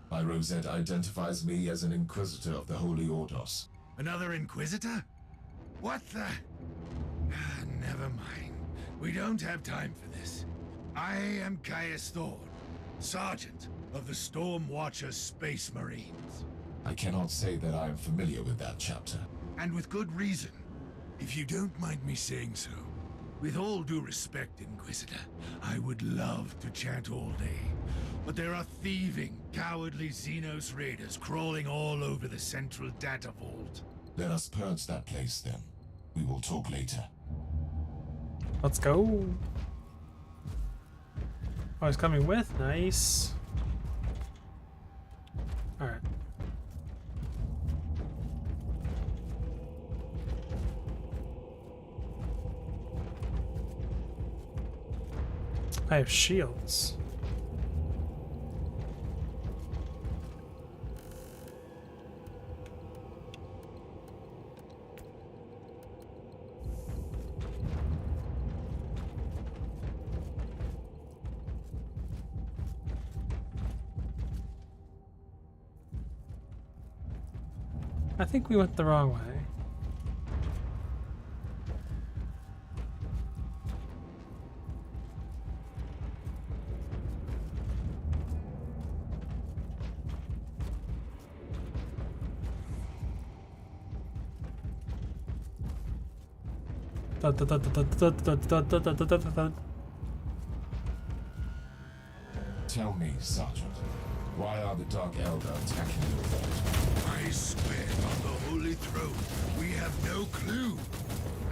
My rosette identifies me as an Inquisitor of the Holy Ordos. Another Inquisitor? What the? Never mind. We don't have time for this. I am Caius Thorn, Sergeant of the Stormwatcher Space Marines. I cannot say that I am familiar with that chapter. And with good reason, if you don't mind me saying so. With all due respect, Inquisitor, I would love to chant all day. But there are thieving, cowardly Xenos raiders crawling all over the central data vault. Let us purge that place then. We will talk later. Let's go. Oh, he's coming with? Nice. Alright. I have shields. I think we went the wrong way. Tell me, Sergeant, why are the Dark Elder attacking your vault? I swear on the Holy Throne, we have no clue.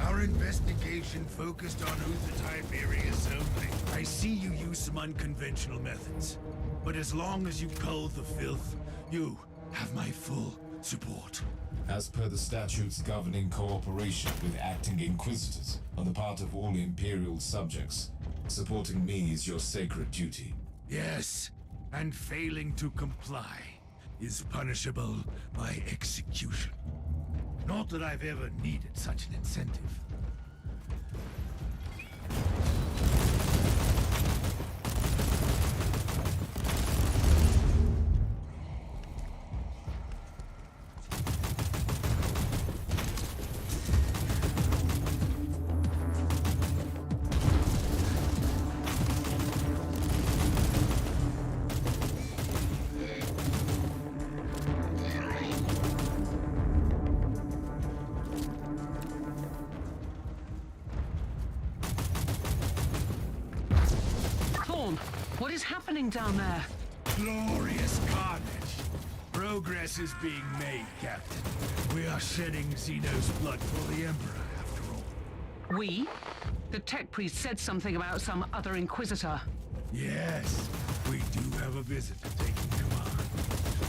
Our investigation focused on Uther Tiberius only. I see you use some unconventional methods, but as long as you cull the filth, you have my full support. As per the statutes governing cooperation with acting Inquisitors on the part of all Imperial subjects, supporting me is your sacred duty. Yes, and failing to comply is punishable by execution. Not that I've ever needed such an incentive. is happening down there? Glorious carnage. Progress is being made, Captain. We are shedding Xeno's blood for the Emperor, after all. We? The tech priest said something about some other Inquisitor. Yes, we do have a visitor taking command.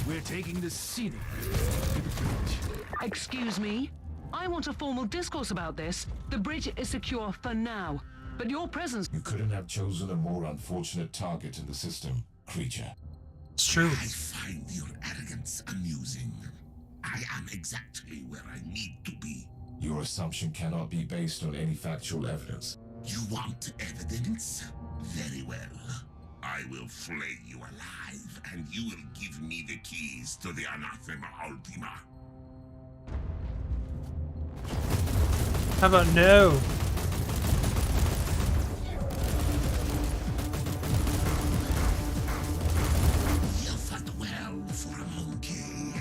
We're taking the scenic route to the bridge. Excuse me? I want a formal discourse about this. The bridge is secure for now, but your presence... You couldn't have chosen a more unfortunate target in the system, creature. It's true. I find your arrogance amusing. I am exactly where I need to be. Your assumption cannot be based on any factual evidence. You want evidence? Very well. I will flay you alive, and you will give me the keys to the Anathema Ultima. How about no? You fought well for a monkey.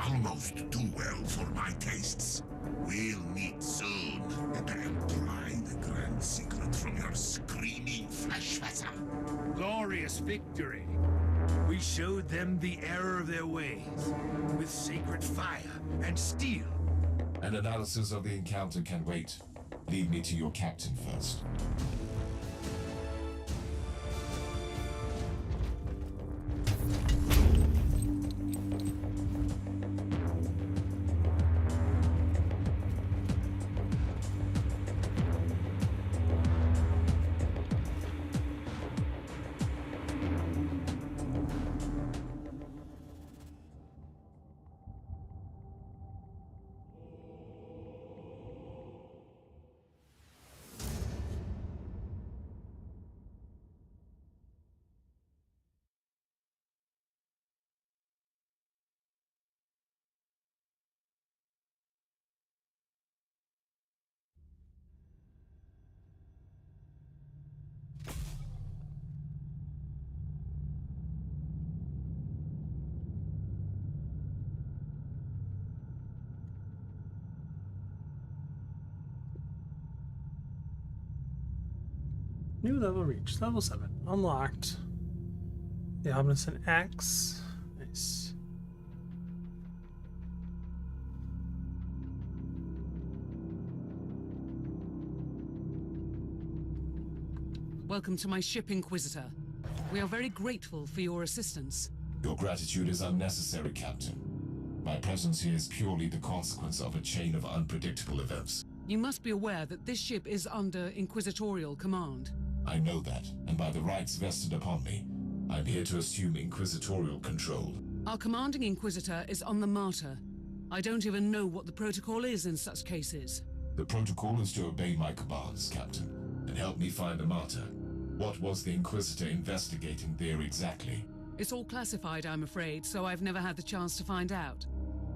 Almost too well for my tastes. We'll meet soon, and I'll pry the grand secret from your screaming flesh vessel. Glorious victory. We showed them the error of their ways, with sacred fire and steel. An analysis of the encounter can wait. Lead me to your captain first. New level reached. Level 7. Unlocked. The Omniscient Axe. Nice. Welcome to my ship, Inquisitor. We are very grateful for your assistance. Your gratitude is unnecessary, Captain. My presence here is purely the consequence of a chain of unpredictable events. You must be aware that this ship is under Inquisitorial command. I know that, and by the rights vested upon me, I'm here to assume Inquisitorial control. Our commanding Inquisitor is on the Martyr. I don't even know what the protocol is in such cases. The protocol is to obey my commands, Captain, and help me find the Martyr. What was the Inquisitor investigating there exactly? It's all classified, I'm afraid, so I've never had the chance to find out.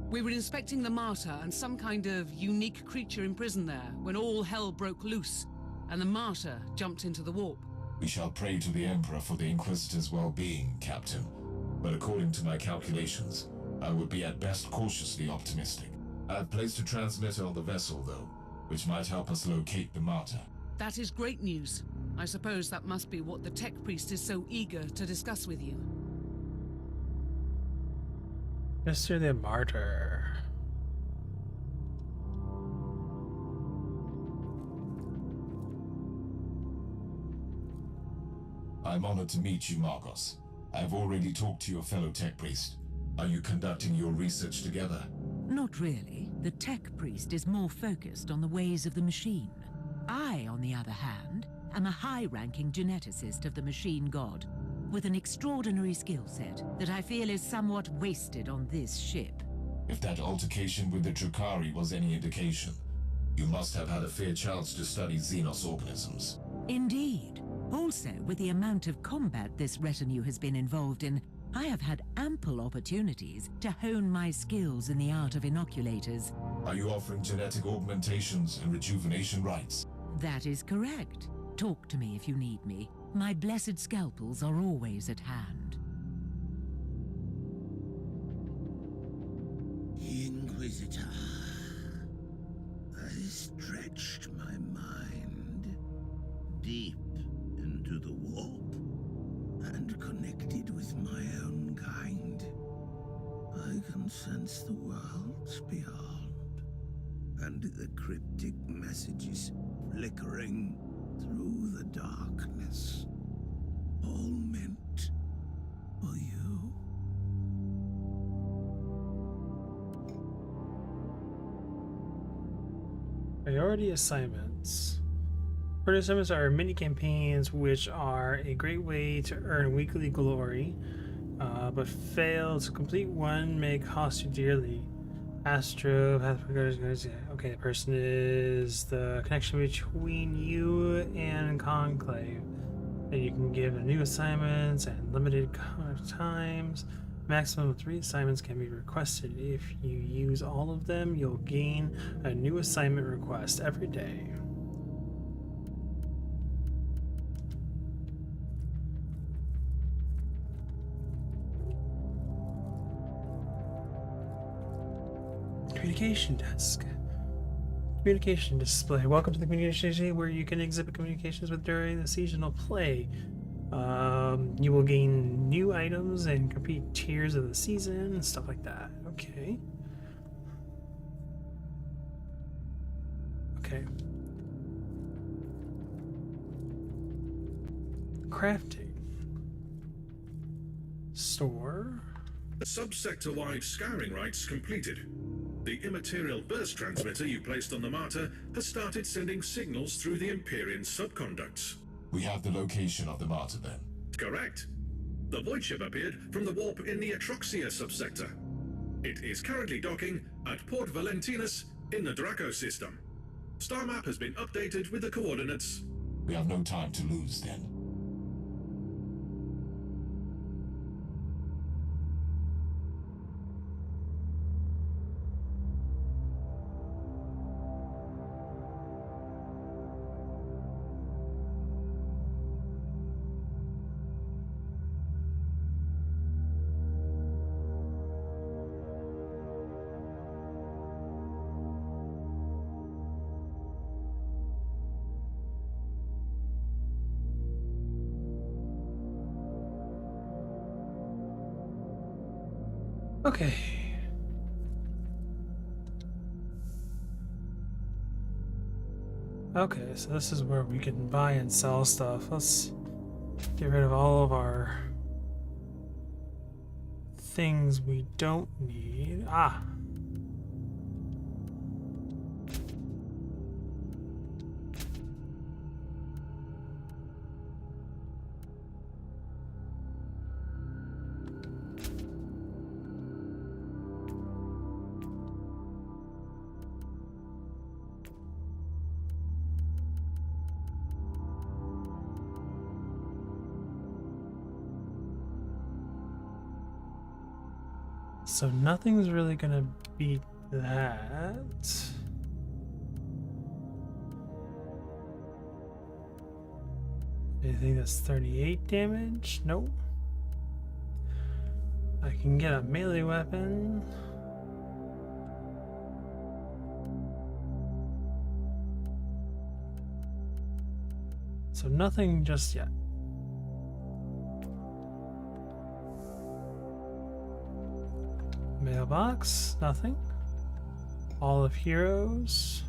We were inspecting the Martyr and some kind of unique creature imprisoned there when all hell broke loose, and the Martyr jumped into the warp. We shall pray to the Emperor for the Inquisitor's well-being, Captain. But according to my calculations, I would be at best cautiously optimistic. I've placed a transmitter on the vessel, though, which might help us locate the Martyr. That is great news. I suppose that must be what the tech priest is so eager to discuss with you. Mr. the Martyr. I'm honored to meet you, Marcos. I've already talked to your fellow tech priest. Are you conducting your research together? Not really. The tech priest is more focused on the ways of the machine. I, on the other hand, am a high-ranking geneticist of the machine god, with an extraordinary skill set that I feel is somewhat wasted on this ship. If that altercation with the Drakari was any indication, you must have had a fair chance to study Xenos organisms. Indeed. Also, with the amount of combat this retinue has been involved in, I have had ample opportunities to hone my skills in the art of inoculators. Are you offering genetic augmentations and rejuvenation rites? That is correct. Talk to me if you need me. My blessed scalpels are always at hand. Inquisitor, I stretched my mind deep into the warp. and connected with my own kind. I can sense the worlds beyond, and the cryptic messages flickering through the darkness. All meant for you. Priority assignments. Priority assignments are mini campaigns which are a great way to earn weekly glory, but fail to complete one may cost you dearly. Astro, okay, the person is the connection between you and Conclave. And you can give new assignments and limited times. Maximum of 3 assignments can be requested. If you use all of them, you'll gain a new assignment request every day. Communication desk. Communication display. Welcome to the communication desk, where you can exhibit communications with during the seasonal play. You will gain new items and complete tiers of the season and stuff like that. Okay. Okay. Crafting. Store. Subsector-wide scouring rights completed. The immaterial burst transmitter you placed on the Martyr has started sending signals through the Empyrean subconducts. We have the location of the Martyr then. Correct. The void ship appeared from the warp in the Atroxia subsector. It is currently docking at Port Valentinus in the Draco system. Star map has been updated with the coordinates. We have no time to lose then. Okay. Okay, so this is where we can buy and sell stuff. Let's get rid of all of our things we don't need. Ah. So nothing's really gonna beat that. Anything that's 38 damage? Nope. I can get a melee weapon. So nothing just yet. Mailbox, nothing. All of Heroes.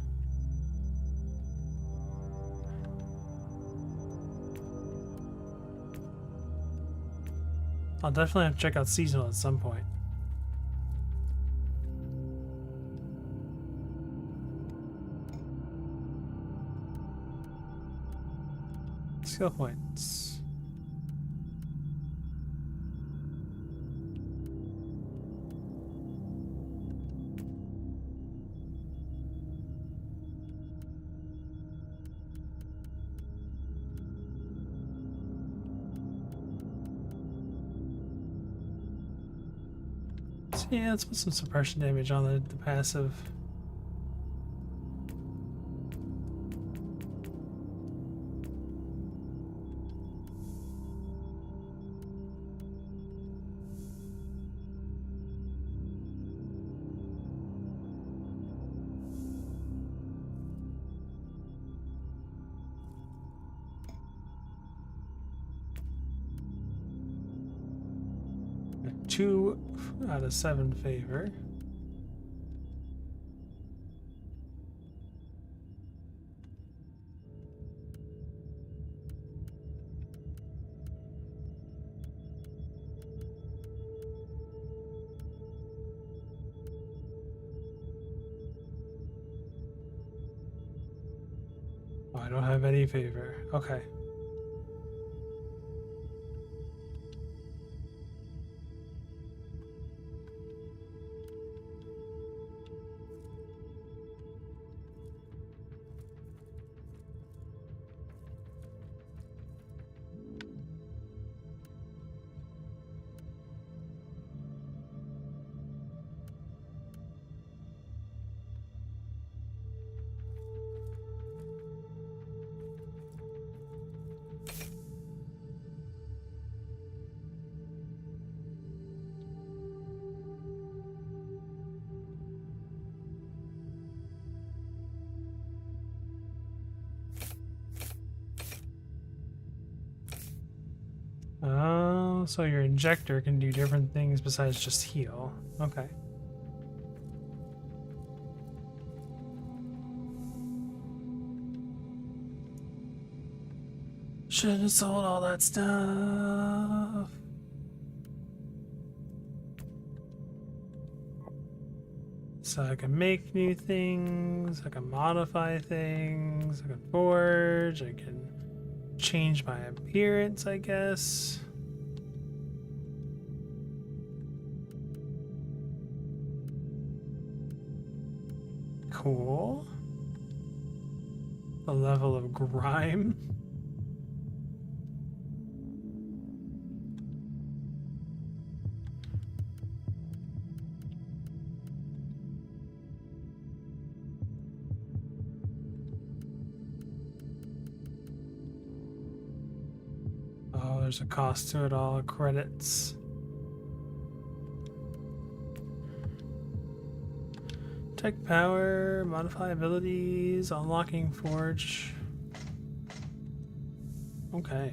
I'll definitely have to check out Seasonal at some point. Skill points. Yeah, let's put some suppression damage on the passive. 2 out of 7 favor. Oh, I don't have any favor. Okay. Oh, so your injector can do different things besides just heal. Okay. Should have sold all that stuff. So I can make new things, I can modify things, I can forge, I can change my appearance, I guess. Cool. The level of grime. Oh, there's a cost to it all. Credits. Tech power, modify abilities, unlocking forge. Okay.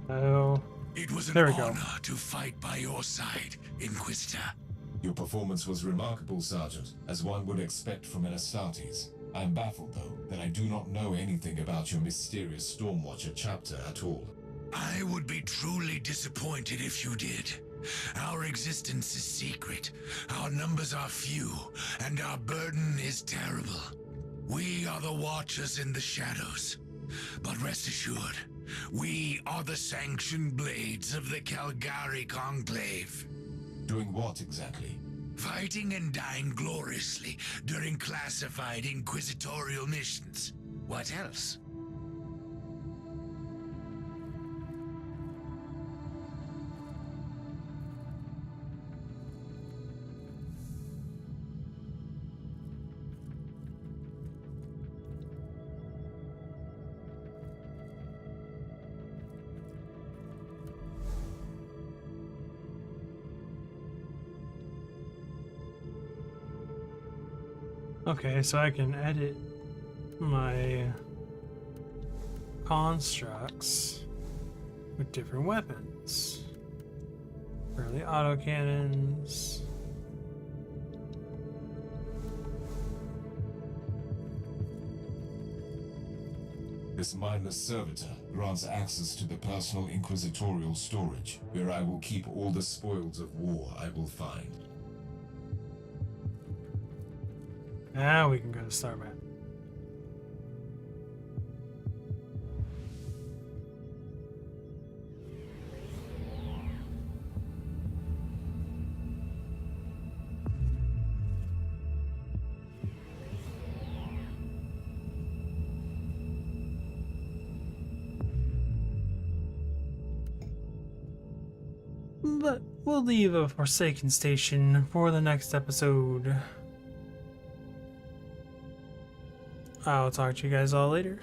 Oh, It was an there we go. honor to fight by your side, Inquisitor. Your performance was remarkable, Sergeant, as one would expect from an Astartes. I am baffled, though, that I do not know anything about your mysterious Stormwatcher chapter at all. I would be truly disappointed if you did. Our existence is secret, our numbers are few, and our burden is terrible. We are the Watchers in the shadows. But rest assured, we are the sanctioned blades of the Calgary Conclave. Doing what exactly? Fighting and dying gloriously during classified inquisitorial missions. What else? Okay, so I can edit my constructs with different weapons. Early autocannons. This mindless servitor grants access to the personal inquisitorial storage, where I will keep all the spoils of war I will find. Now we can go to Starman. But we'll leave a Forsaken Station for the next episode. I'll talk to you guys all later.